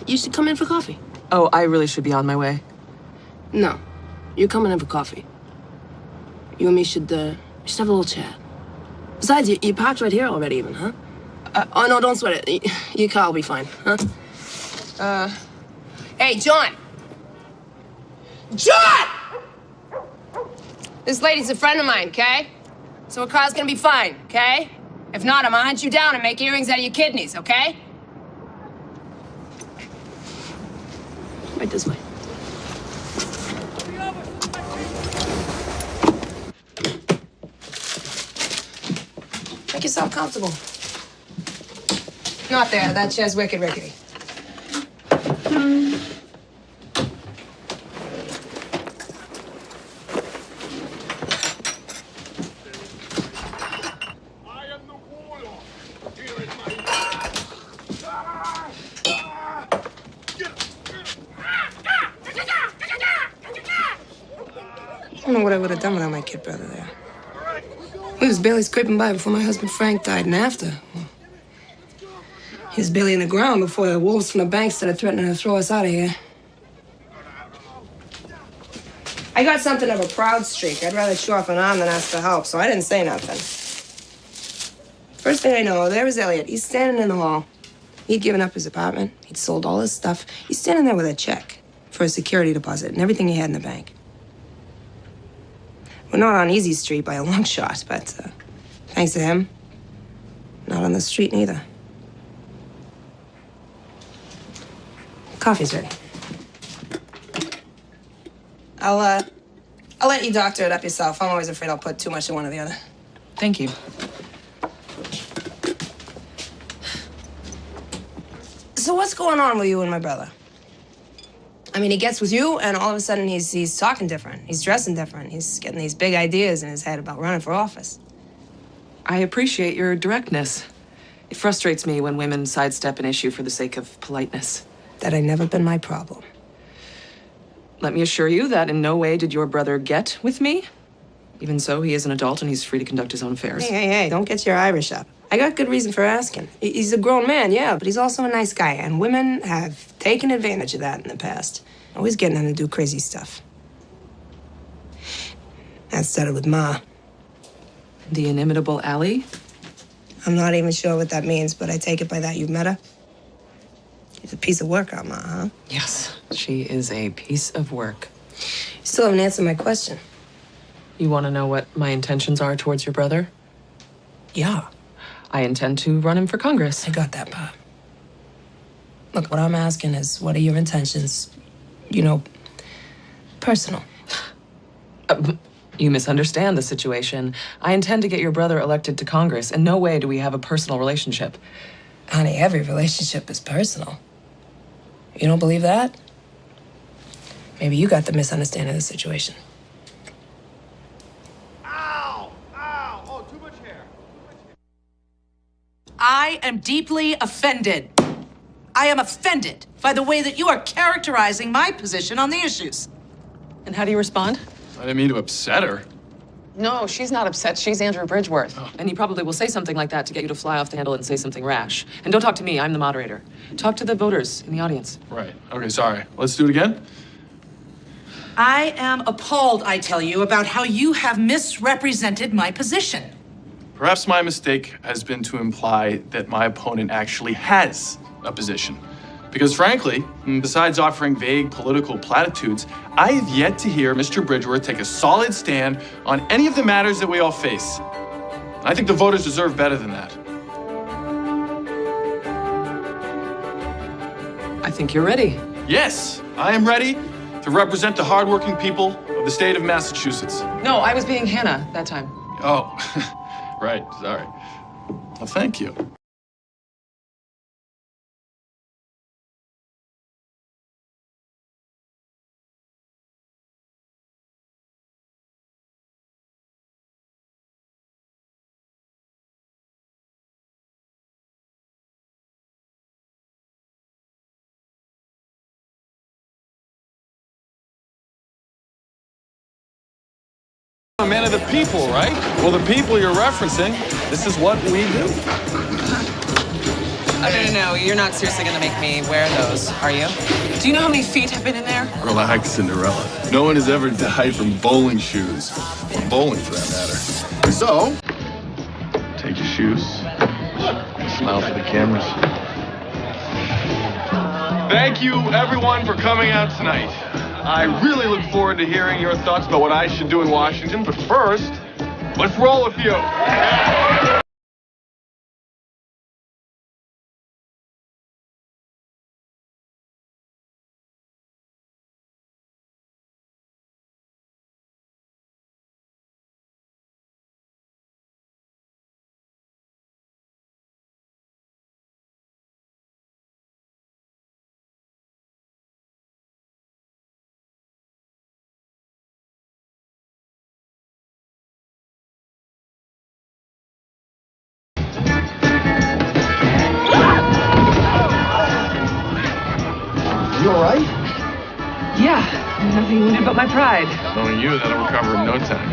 You should come in for coffee. Oh, I really should be on my way. No, you're coming in for coffee. You and me should have a little chat. Besides, you parked right here already even, huh? Oh, no, don't sweat it. Your car will be fine, huh? Hey, John! John! This lady's a friend of mine, okay? So her car's gonna be fine, okay? If not, I'm gonna hunt you down and make earrings out of your kidneys, okay? Right this way. Make yourself comfortable. Not there. That chair's wicked rickety. don't know what I would have done without my kid brother there. He was barely scraping by before my husband Frank died, and after. He was barely in the ground before the wolves from the bank started threatening to throw us out of here. I got something of a proud streak. I'd rather chew off an arm than ask for help, so I didn't say nothing. First thing I know, there was Elliot. He's standing in the hall. He'd given up his apartment. He'd sold all his stuff. He's standing there with a check for a security deposit and everything he had in the bank. We're not on Easy Street by a long shot, but thanks to him, not on the street neither. Coffee's ready. I'll let you doctor it up yourself. I'm always afraid I'll put too much in one or the other. Thank you. So what's going on with you and my brother? I mean, he gets with you, and all of a sudden he's talking different. He's dressing different. He's getting these big ideas in his head about running for office. I appreciate your directness. It frustrates me when women sidestep an issue for the sake of politeness. That ain't never been my problem. Let me assure you that in no way did your brother get with me. Even so, he is an adult and he's free to conduct his own affairs. Hey, don't get your Irish up. I got good reason for asking. He's a grown man, yeah, but he's also a nice guy, and women have taken advantage of that in the past. Always getting him to do crazy stuff. That started with Ma. The inimitable Allie? I'm not even sure what that means, but I take it by that you've met her. She's a piece of work, Ma, huh? Yes, she is a piece of work. You still haven't answered my question. You want to know what my intentions are towards your brother? Yeah. I intend to run him for Congress. I got that, Pa. Look, what I'm asking is, what are your intentions? You know, personal. You misunderstand the situation. I intend to get your brother elected to Congress. In no way do we have a personal relationship. Honey, every relationship is personal. You don't believe that? Maybe you got the misunderstanding of the situation. I am deeply offended. I am offended by the way that you are characterizing my position on the issues. And how do you respond? I didn't mean to upset her. No, she's not upset. She's Andrew Bridgeworth. Oh. And he probably will say something like that to get you to fly off the handle and say something rash. And don't talk to me. I'm the moderator. Talk to the voters in the audience. Right. Okay, sorry. Let's do it again. I am appalled, I tell you, about how you have misrepresented my position. Perhaps my mistake has been to imply that my opponent actually has a position. Because frankly, besides offering vague political platitudes, I have yet to hear Mr. Bridgeworth take a solid stand on any of the matters that we all face. I think the voters deserve better than that. I think you're ready. Yes, I am ready to represent the hardworking people of the state of Massachusetts. No, I was being Hannah that time. Oh, right, sorry. Well, thank you. A man of the people, right? Well, the people you're referencing, this is what we do. No, you're not seriously gonna make me wear those, are you? Do you know how many feet have been in there? Relax, Cinderella. No one has ever died from bowling shoes. Or bowling, for that matter. So, take your shoes. Smile for the cameras. Thank you, everyone, for coming out tonight. I really look forward to hearing your thoughts about what I should do in Washington, but first, let's roll a few. You all right? Yeah. Nothing wounded but my pride. Knowing you, that'll recover in no time.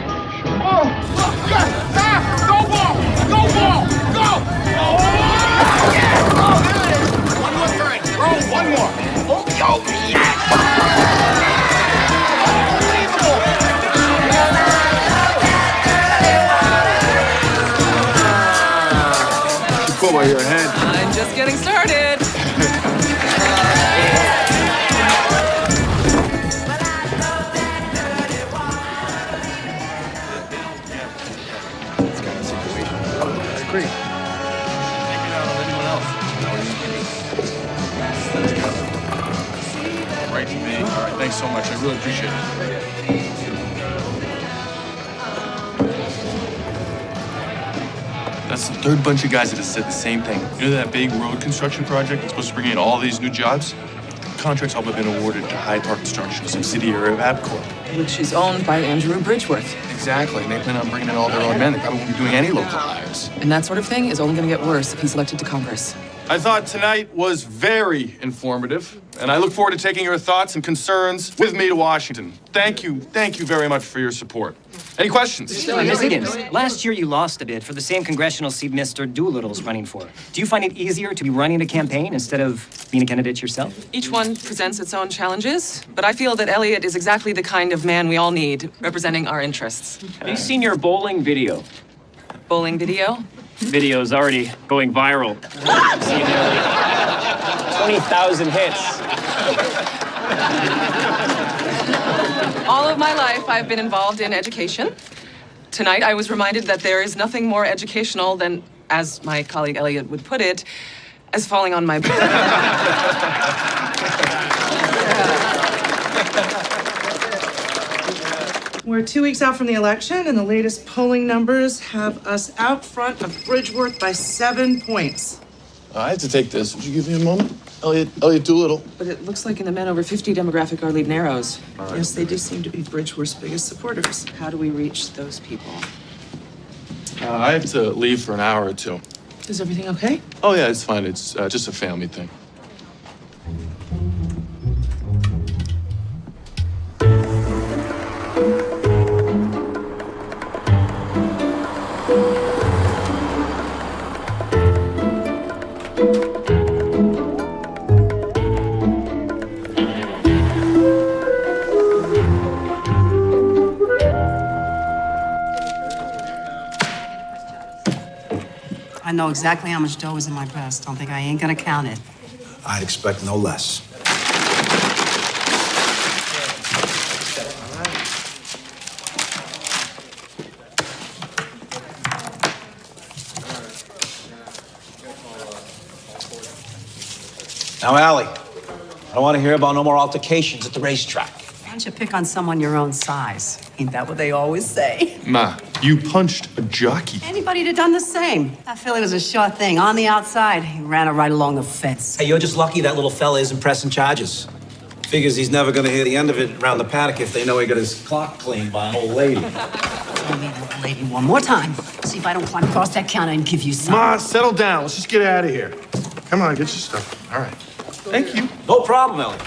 Oh! Yes! Ah! Go ball! Go ball! Go! Oh, yeah! Oh, there it is! One more turn. Throw one more. Oh, yo! Yes! While you're ahead. I'm just getting started. That's great. Take it out on anyone else. Right to me. All right, thanks so much. I really appreciate it. That's the third bunch of guys that have said the same thing. You know that big road construction project that's supposed to bring in all these new jobs? The contract's all but been awarded to Hyde Park Construction, a subsidiary of ABCorp. Which is owned by Andrew Bridgeworth. Exactly, and they plan on bringing in all their own men. They probably won't be doing any local hires. And that sort of thing is only going to get worse if he's elected to Congress. I thought tonight was very informative, and I look forward to taking your thoughts and concerns with me to Washington. Thank you very much for your support. Any questions? Ms. Higgins, last year you lost a bid for the same congressional seat Mr. Doolittle's running for. Do you find it easier to be running a campaign instead of being a candidate yourself? Each one presents its own challenges, but I feel that Elliot is exactly the kind of man we all need, representing our interests. Have you seen your bowling video? Bowling video? Video's already going viral. I've seen nearly 20,000 hits. All of my life, I've been involved in education. Tonight, I was reminded that there is nothing more educational than, as my colleague Elliot would put it, as falling on my We're 2 weeks out from the election, and the latest polling numbers have us out front of Bridgeworth by 7 points. I had to take this. Would you give me a moment? Elliot Doolittle. But it looks like in the men over 50 demographic, our lead narrows. Right. Yes, they do seem to be Bridgeworth's biggest supporters. How do we reach those people? I have to leave for an hour or two. Is everything okay? Oh, yeah, it's fine. It's just a family thing. I know exactly how much dough is in my purse. Don't think I ain't gonna count it. I'd expect no less. Now, Allie, I don't want to hear about no more altercations at the racetrack. Why don't you pick on someone your own size? Ain't that what they always say? Ma, you punched a jockey. Anybody'd have done the same. That filly was a sure thing. On the outside, he ran her right along the fence. Hey, you're just lucky that little fella isn't pressing charges. Figures he's never going to hear the end of it around the paddock if they know he got his clock cleaned by an old lady. Tell me that lady one more time. See if I don't climb across that counter and give you some. Ma, settle down. Let's just get out of here. Come on, get your stuff. All right. Thank you. No problem, Ellie.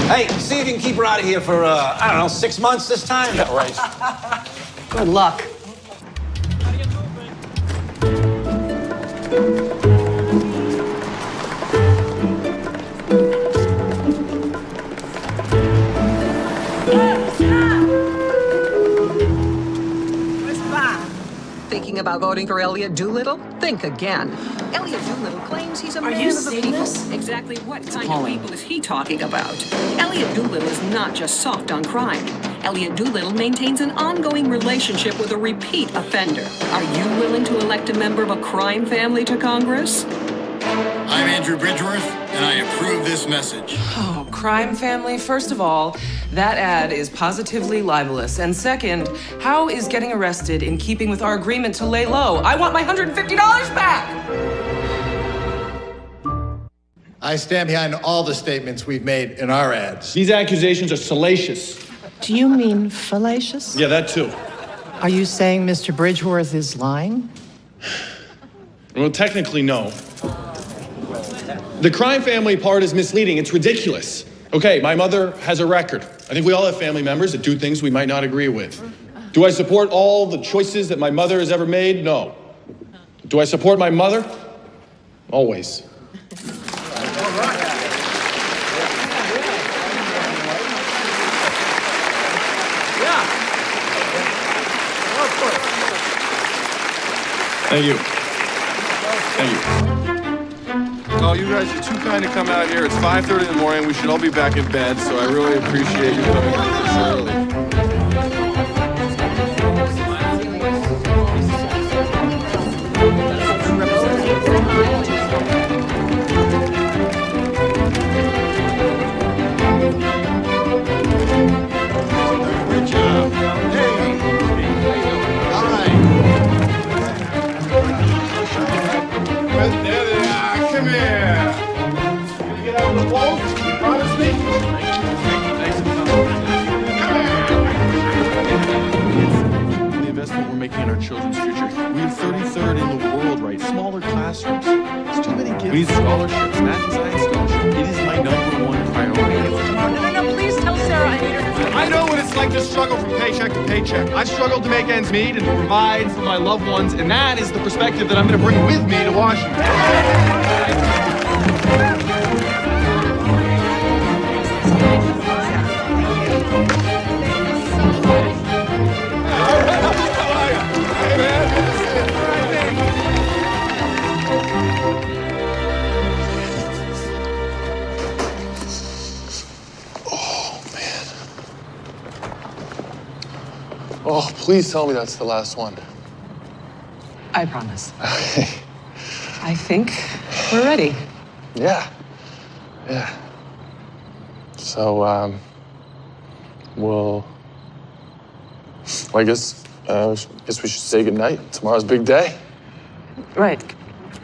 Hey, see if you can keep her out of here for, I don't know, 6 months this time? Yeah, right. Good luck. Thinking about voting for Elliot Doolittle? Think again. Elliot Doolittle claims he's a man of the people. Exactly what kind of people is he talking about? Elliot Doolittle is not just soft on crime. Elliot Doolittle maintains an ongoing relationship with a repeat offender. Are you willing to elect a member of a crime family to Congress? I'm Andrew Bridgeworth, and I approve this message. Oh, crime family, first of all, that ad is positively libelous. And second, how is getting arrested in keeping with our agreement to lay low? I want my $150 back! I stand behind all the statements we've made in our ads. These accusations are salacious. Do you mean fallacious? Yeah, that too. Are you saying Mr. Bridgeworth is lying? Well, technically, no. The crime family part is misleading. It's ridiculous. Okay, my mother has a record. I think we all have family members that do things we might not agree with. Do I support all the choices that my mother has ever made? No. Do I support my mother? Always. Thank you. Thank you. Oh, you guys are too kind to come out here. It's 5:30 in the morning. We should all be back in bed, so I really appreciate you coming this early. Good job. Hey. All right. There they are. Come here. Can you get out of the boat? You promise me? Thanks for coming. The investment we're making in our children's future. We are 33rd in the world, right? Smaller classrooms. There's too many kids. We need scholarships, math design scholarship. It is my #1 priority. No, please tell Sarah I need her. I know what it's like to struggle from paycheck to paycheck. I've struggled to make ends meet and to provide for my loved ones, and that is the perspective that I'm going to bring with me to Washington. Oh, please tell me that's the last one. I promise. I think we're ready. Yeah. So, I guess we should say goodnight. Tomorrow's a big day. Right.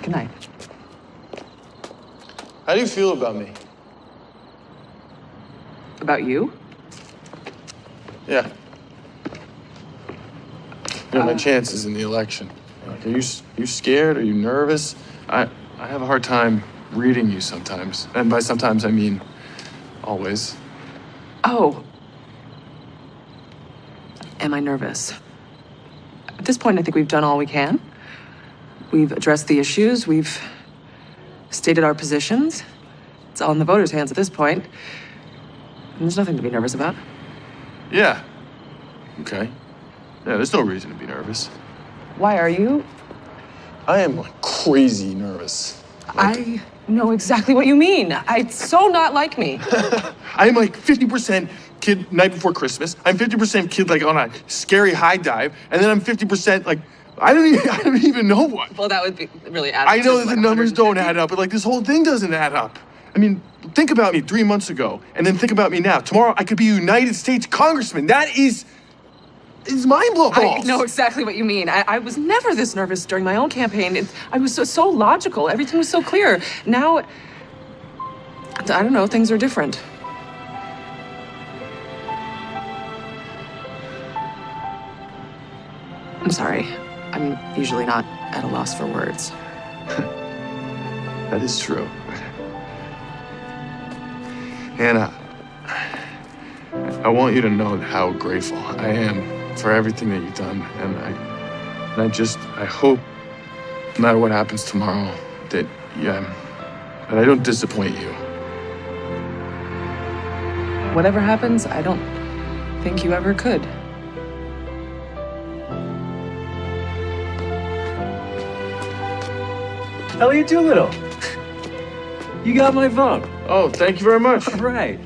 Good night. How do you feel about me? About you? Yeah. You know, my chances in the election. Like, are you scared? Are you nervous? I have a hard time reading you sometimes. And by sometimes, I mean always. Oh. Am I nervous? At this point, I think we've done all we can. We've addressed the issues. We've stated our positions. It's all in the voters' hands at this point. And there's nothing to be nervous about. Yeah. Okay. Yeah, there's no reason to be nervous. Why are you? I am like crazy nervous. I know exactly what you mean. It's so not like me. I'm like 50% kid night before Christmas. I'm 50% kid like on a scary high dive, and then I'm 50% like I don't even know what. Well, that would be really add up. I know that the numbers don't add up, but like this whole thing doesn't add up. I mean, think about me 3 months ago, and then think about me now. Tomorrow, I could be a United States congressman. That is mind-blowing. I know exactly what you mean. I was never this nervous during my own campaign. I was so logical. Everything was so clear. Now, I don't know, things are different. I'm sorry. I'm usually not at a loss for words. That is true. Hannah, I want you to know how grateful I am for everything that you've done, and I hope, no matter what happens tomorrow, that I don't disappoint you. Whatever happens, I don't think you ever could. Elliot Doolittle. You got my vote. Oh, thank you very much. All right.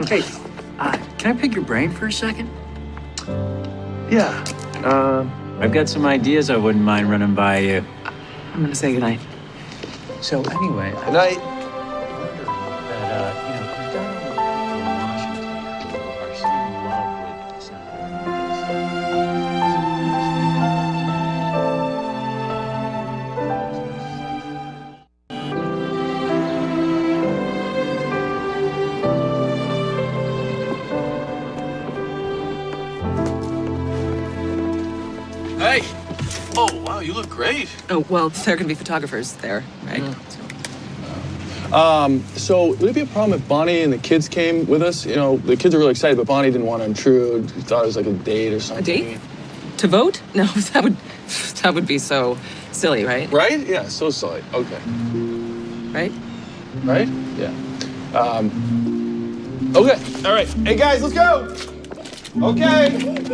Hey, can I pick your brain for a second? Yeah. I've got some ideas I wouldn't mind running by you. I'm gonna say goodnight. So anyway, good night. Hey! Oh, wow, you look great. Oh, well, there can be photographers there, right? So would it be a problem if Bonnie and the kids came with us? You know, the kids are really excited, but Bonnie didn't want to intrude. She thought it was like a date or something. A date? To vote? No, that would be so silly, right? Right? Yeah, so silly. Okay. Right? Right? Yeah. Okay. All right. Hey guys, let's go. Okay.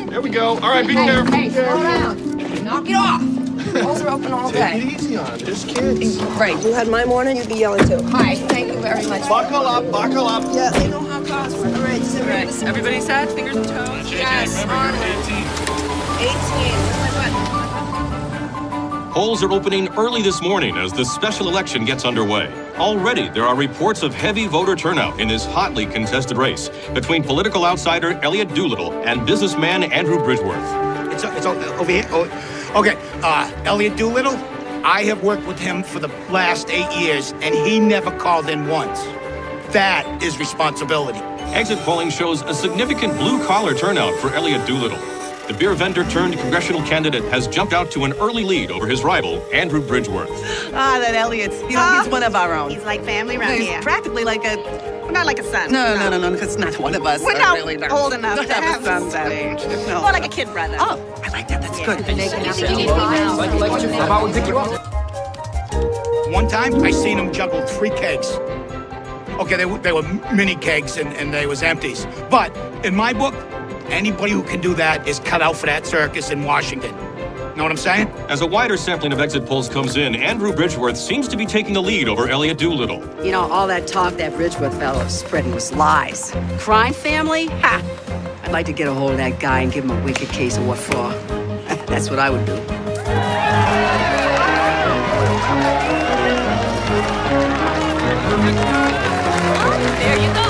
There we go. All right, be careful. Hey, slow down. Knock it off. Polls are open all day. Take it easy on them. There's kids. Right. You had my morning, you'd be yelling too. Hi, thank you very much. Buckle up, buckle up. Yeah, they know how cars work. All right, Right. Everybody set? Fingers and toes? Yes, remember, you're 18. 18. Where's my button? Polls are opening early this morning as the special election gets underway. Already, there are reports of heavy voter turnout in this hotly contested race between political outsider Elliot Doolittle and businessman Andrew Bridgeworth. It's over here. Oh, okay, Elliot Doolittle, I have worked with him for the last 8 years, and he never called in once. That is responsibility. Exit polling shows a significant blue-collar turnout for Elliot Doolittle. The beer vendor turned congressional candidate has jumped out to an early lead over his rival, Andrew Bridgeworth. Ah, that Elliot's, he's one of our own. He's like family around He's here. practically like a... We're not like a son. No, it's not one of us. We're not old enough Don't to have have a son that age. No. More like a kid brother. Oh, I like that. That's good. How about we pick you up? One time, I seen him juggle 3 kegs. Okay, they were mini kegs and they was empties. But in my book, anybody who can do that is cut out for that circus in Washington. Know what I'm saying? As a wider sampling of exit polls comes in, Andrew Bridgeworth seems to be taking the lead over Elliot Doolittle. You know, all that talk that Bridgeworth fellow was spreading was lies. Crime family? Ha! I'd like to get a hold of that guy and give him a wicked case of what for. That's what I would do. There you go.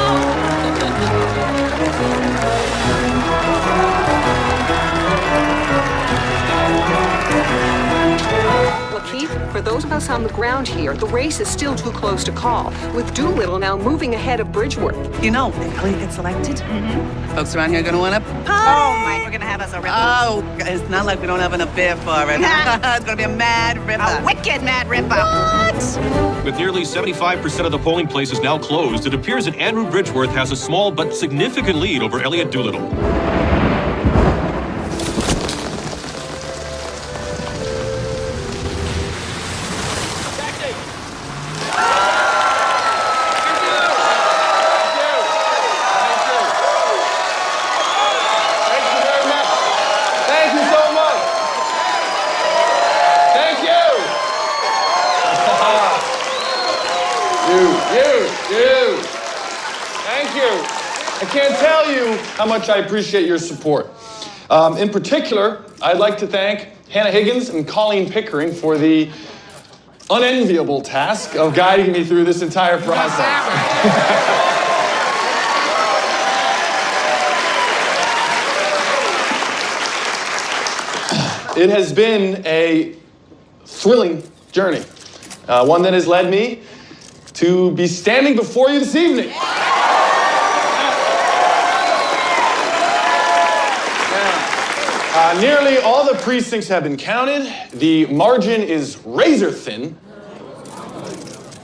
Keith, for those of us on the ground here, the race is still too close to call, with Doolittle now moving ahead of Bridgeworth. You know, if Elliot gets elected, folks around here are going to want to Oh, my, we're going to have us a ripper. Oh, it's not like we don't have enough beer for it. It's going to be a mad ripper. A wicked mad ripper. What? With nearly 75% of the polling places now closed, it appears that Andrew Bridgeworth has a small but significant lead over Elliot Doolittle. I can't tell you how much I appreciate your support. In particular, I'd like to thank Hannah Higgins and Colleen Pickering for the unenviable task of guiding me through this entire process. It has been a thrilling journey, one that has led me to be standing before you this evening. Nearly all the precincts have been counted. The margin is razor thin.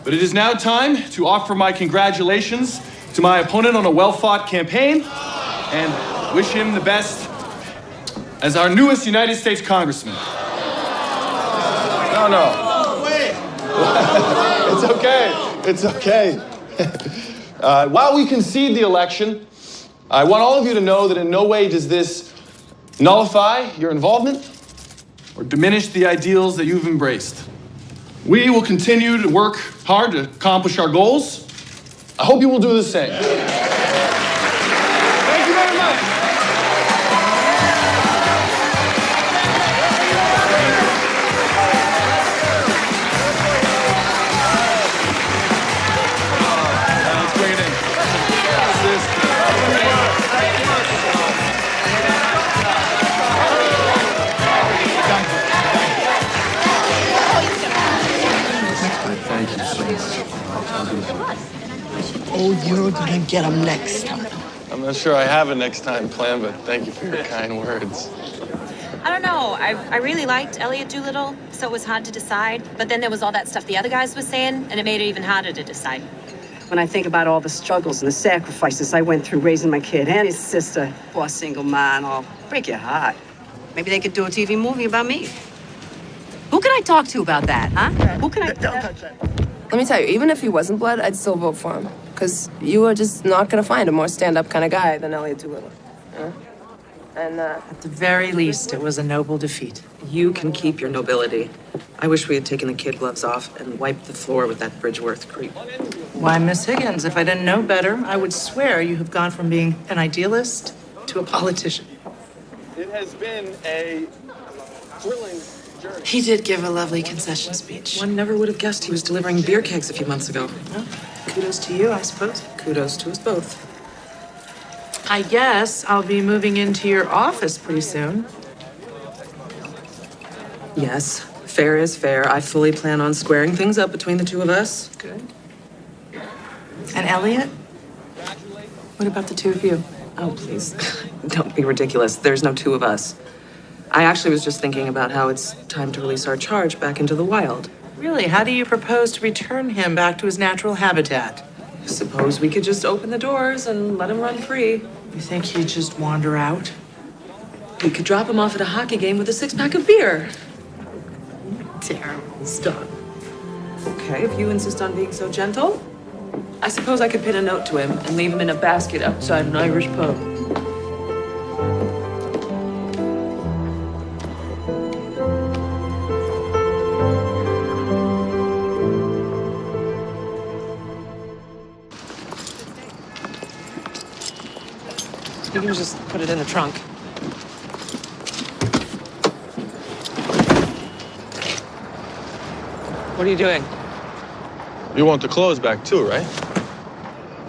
But it is now time to offer my congratulations to my opponent on a well-fought campaign and wish him the best as our newest United States Congressman. No. Wait. It's okay. It's okay. While we concede the election, I want all of you to know that in no way does this nullify your involvement or diminish the ideals that you've embraced. We will continue to work hard to accomplish our goals. I hope you will do the same. Thank you very much. Let's bring it in. Thank you so much. Oh, you're gonna get them next time. I'm not sure I have a next time plan, but thank you for your kind words. I don't know. I really liked Elliot Doolittle, so it was hard to decide. But then there was all that stuff the other guys were saying, and it made it even harder to decide. When I think about all the struggles and the sacrifices I went through raising my kid and his sister, poor single man, I'll break your heart. Maybe they could do a TV movie about me. Who can I talk to about that, huh? Who can I... Don't touch that. Let me tell you, even if he wasn't blood, I'd still vote for him. Because you are just not going to find a more stand-up kind of guy than Elliot Doolittle. And, At the very least, it was a noble defeat. You can keep your nobility. I wish we had taken the kid gloves off and wiped the floor with that Bridgeworth creep. Why, Miss Higgins, if I didn't know better, I would swear you have gone from being an idealist to a politician. It has been a thrilling journey. He did give a lovely concession speech. One never would have guessed he was delivering beer kegs a few months ago. Well, kudos to you, I suppose. Kudos to us both. I guess I'll be moving into your office pretty soon. Yes, fair is fair. I fully plan on squaring things up between the two of us. Good. And Elliot? What about the two of you? Oh, please. Don't be ridiculous. There's no two of us. I actually was just thinking about how it's time to release our charge back into the wild. Really? How do you propose to return him back to his natural habitat? Suppose we could just open the doors and let him run free. You think he'd just wander out? We could drop him off at a hockey game with a six-pack of beer. Terrible. Stop. Okay, if you insist on being so gentle, I suppose I could pin a note to him and leave him in a basket outside an Irish pub. You can just put it in the trunk. What are you doing? You want the clothes back too, right?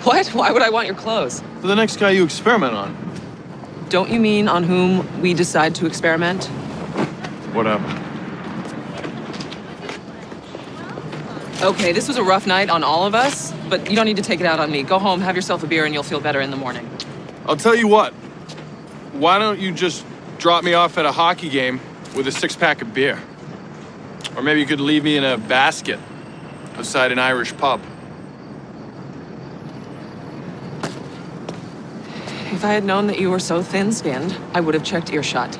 What? Why would I want your clothes? For the next guy you experiment on. Don't you mean on whom we decide to experiment? Whatever. Okay, this was a rough night on all of us, but you don't need to take it out on me. Go home, have yourself a beer, and you'll feel better in the morning. I'll tell you what. Why don't you just drop me off at a hockey game with a six-pack of beer? Or maybe you could leave me in a basket outside an Irish pub. If I had known that you were so thin-skinned, I would have checked earshot.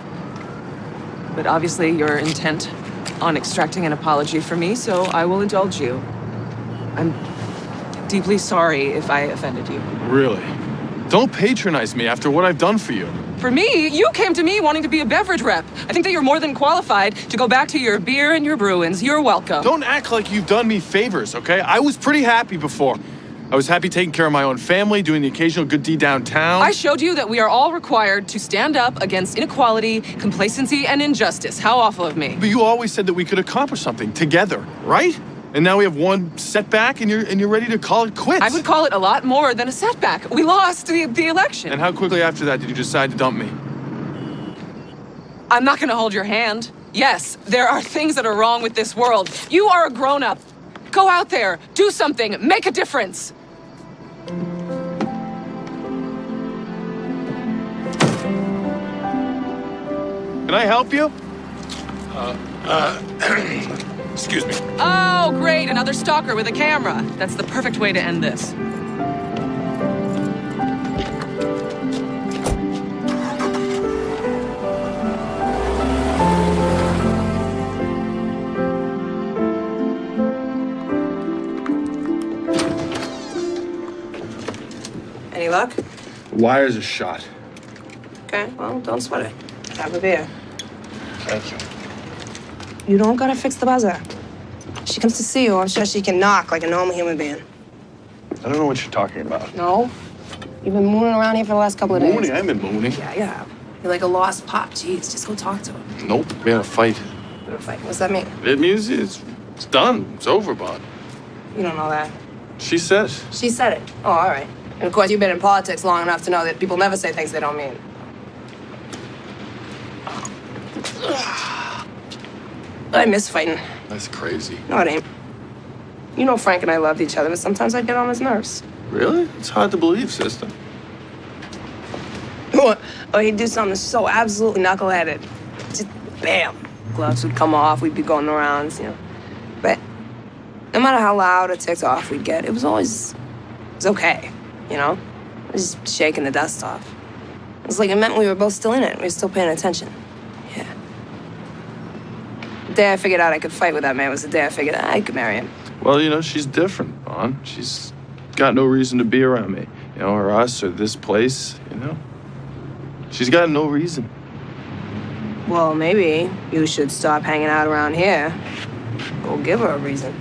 But obviously, you're intent on extracting an apology from me, so I will indulge you. I'm deeply sorry if I offended you. Really? Don't patronize me after what I've done for you. For me, you came to me wanting to be a beverage rep. I think that you're more than qualified to go back to your beer and your Bruins. You're welcome. Don't act like you've done me favors, okay? I was pretty happy before. I was happy taking care of my own family, doing the occasional good deed downtown. I showed you that we are all required to stand up against inequality, complacency, and injustice. How awful of me. But you always said that we could accomplish something together, right? And now we have one setback and you're ready to call it quits. I would call it a lot more than a setback. We lost the election. And how quickly after that did you decide to dump me? I'm not gonna hold your hand. Yes, there are things that are wrong with this world. You are a grown-up. Go out there, do something, make a difference. Can I help you? Excuse me. Oh, great, another stalker with a camera. That's the perfect way to end this. Any luck? Wires are shot. Okay, well, don't sweat it. Have a beer. Thank you. You don't gotta fix the buzzer. She comes to see you, I'm sure she can knock like a normal human being. I don't know what you're talking about. No? You've been mooning around here for the last couple of days. Mooning? I haven't been mooning. Yeah, you have. You're like a lost pup. Jeez, just go talk to her. Nope. We had a fight. What a fight. What's that mean? It means it's done. It's over, Bob. You don't know that. She said it. She said it. Oh, all right. And of course, you've been in politics long enough to know that people never say things they don't mean. I miss fighting. That's crazy. No, it ain't. You know Frank and I loved each other, but sometimes I'd get on his nerves. Really? It's hard to believe, sister. Or he'd do something so absolutely knuckleheaded. just bam, gloves would come off. We'd be going the rounds, you know. But no matter how loud or ticked off we'd get, it was okay, you know. It was just shaking the dust off. It was like it meant we were both still in it. We were still paying attention. Yeah. The day I figured out I could fight with that man was the day I figured out I could marry him. Well, you know, she's different, Vaughn. She's got no reason to be around me, you know, or us, or this place, you know. She's got no reason. Well, maybe you should stop hanging out around here. Go give her a reason.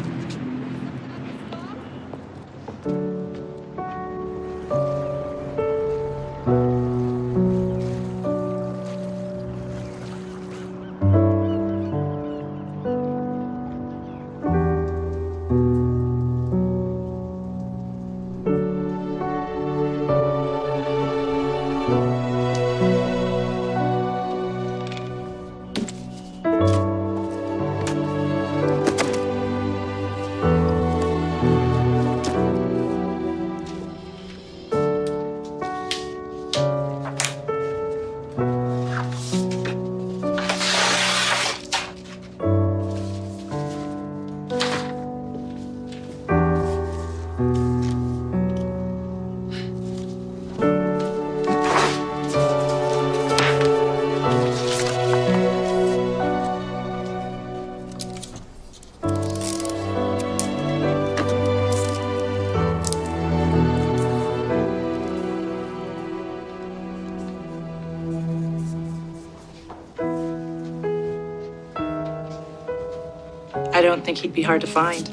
I don't think he'd be hard to find.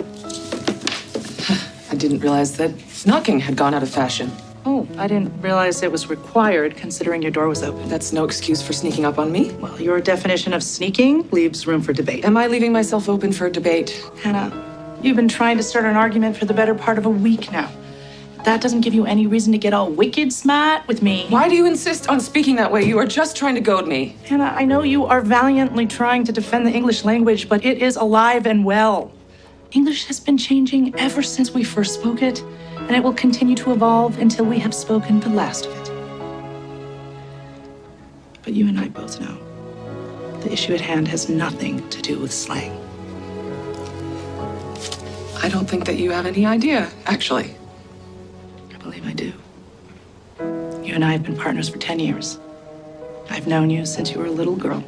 I didn't realize that knocking had gone out of fashion. Oh, I didn't realize it was required considering your door was open. That's no excuse for sneaking up on me. Well, your definition of sneaking leaves room for debate. Am I leaving myself open for debate? Hannah, you've been trying to start an argument for the better part of a week now. That doesn't give you any reason to get all wicked smart with me. Why do you insist on speaking that way? You are just trying to goad me. Hannah, I know you are valiantly trying to defend the English language, but it is alive and well. English has been changing ever since we first spoke it, and it will continue to evolve until we have spoken the last of it. But you and I both know the issue at hand has nothing to do with slang. I don't think that you have any idea, actually. I believe I do. You and I have been partners for 10 years. I've known you since you were a little girl.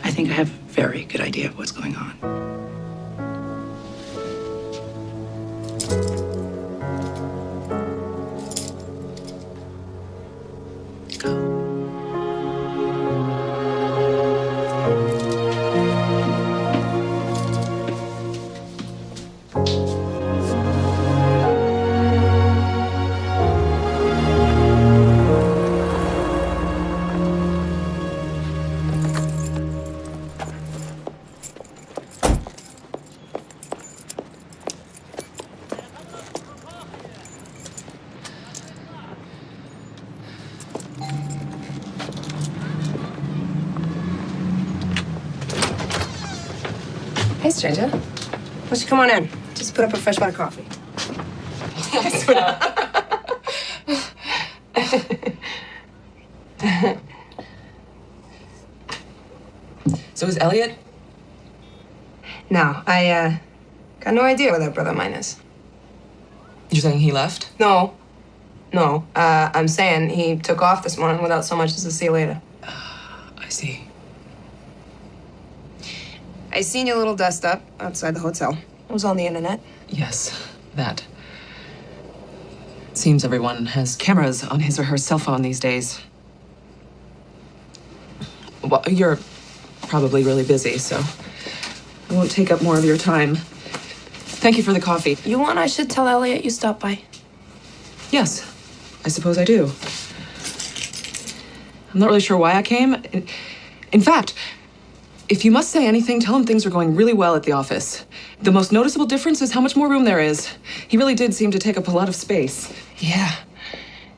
I think I have a very good idea of what's going on. Hey, stranger. Why don't you come on in? Just put up a fresh pot of coffee. So is Elliot? No, I got no idea where that brother of mine is. You're saying he left? No. I'm saying he took off this morning without so much as a see you later. I see. I seen your little dust up outside the hotel. It was on the internet. Yes, that. Seems everyone has cameras on his or her cell phone these days. Well, you're probably really busy, so I won't take up more of your time. Thank you for the coffee. You want I should tell Elliot you stopped by? Yes, I suppose I do. I'm not really sure why I came. In fact, if you must say anything, tell him things are going really well at the office. The most noticeable difference is how much more room there is. He really did seem to take up a lot of space. Yeah.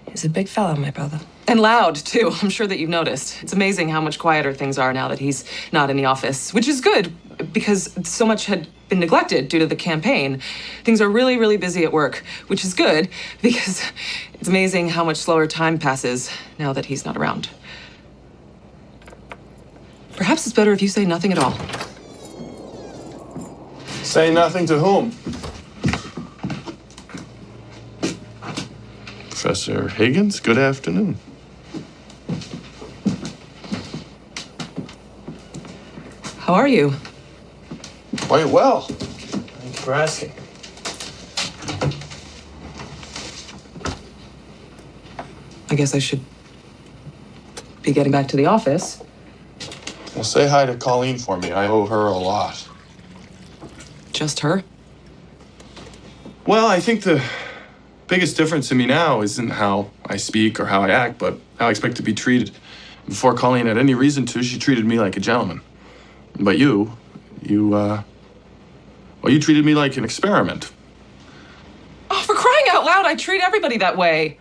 He's a big fellow, my brother. And loud, too. I'm sure that you've noticed. It's amazing how much quieter things are now that he's not in the office, which is good because so much had been neglected due to the campaign. Things are really, really busy at work, which is good because it's amazing how much slower time passes now that he's not around. Perhaps it's better if you say nothing at all. Say nothing to whom? Professor Higgins, good afternoon. How are you? Quite well. Thanks for asking. I guess I should be getting back to the office. Well, say hi to Colleen for me. I owe her a lot. Just her? Well, I think the biggest difference in me now isn't how I speak or how I act, but how I expect to be treated. Before Colleen had any reason to, she treated me like a gentleman. But you treated me like an experiment. Oh, for crying out loud, I treat everybody that way.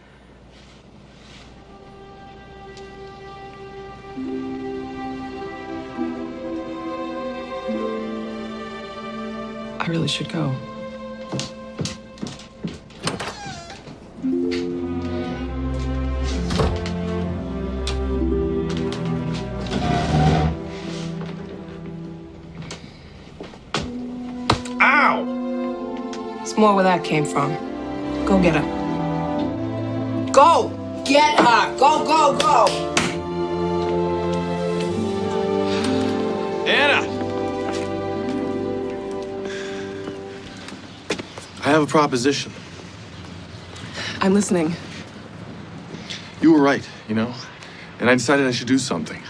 I really should go. It's more where that came from. Go get her. Go! Get her! Go, go, go! Anna! I have a proposition. I'm listening. You were right, you know? And I decided I should do something.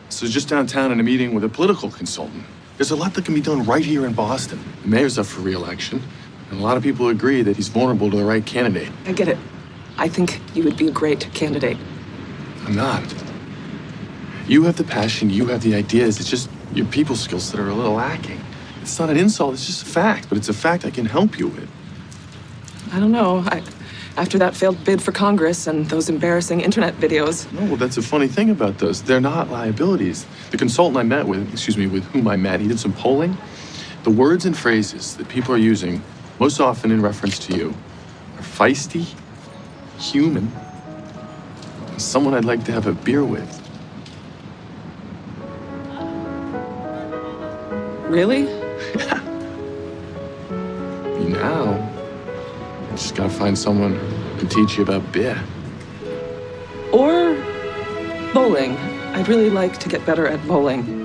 So just downtown in a meeting with a political consultant. There's a lot that can be done right here in Boston. The mayor's up for re-election, and a lot of people agree that he's vulnerable to the right candidate. I get it. I think you would be a great candidate. I'm not. You have the passion, you have the ideas. It's just your people skills that are a little lacking. It's not an insult, it's just a fact, but it's a fact I can help you with. I don't know. After that failed bid for Congress and those embarrassing internet videos. No, well, that's the funny thing about those. They're not liabilities. The consultant I met with, with whom I met, he did some polling. The words and phrases that people are using, most often in reference to you, are feisty, human, and someone I'd like to have a beer with. Really? Yeah. Now, I just gotta find someone who can teach you about beer. Or bowling. I'd really like to get better at bowling.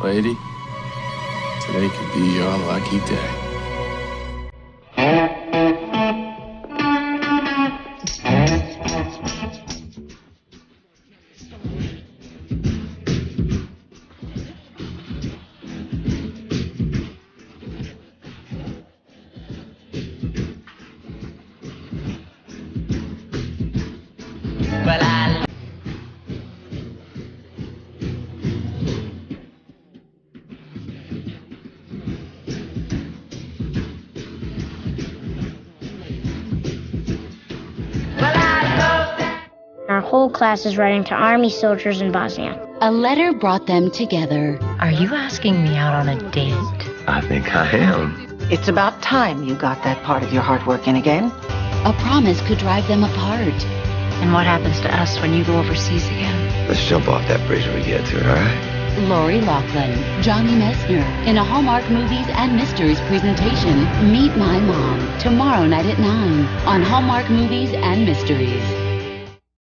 Lady, today could be your lucky day. Our whole class is writing to army soldiers in Bosnia. A letter brought them together. Are you asking me out on a date? I think I am. It's about time you got that part of your heart working again. A promise could drive them apart. And what happens to us when you go overseas again? Let's jump off that bridge when we get to it, all right? Lori Loughlin, Johnny Messner, in a Hallmark Movies and Mysteries presentation, Meet My Mom, tomorrow night at 9 on Hallmark Movies and Mysteries.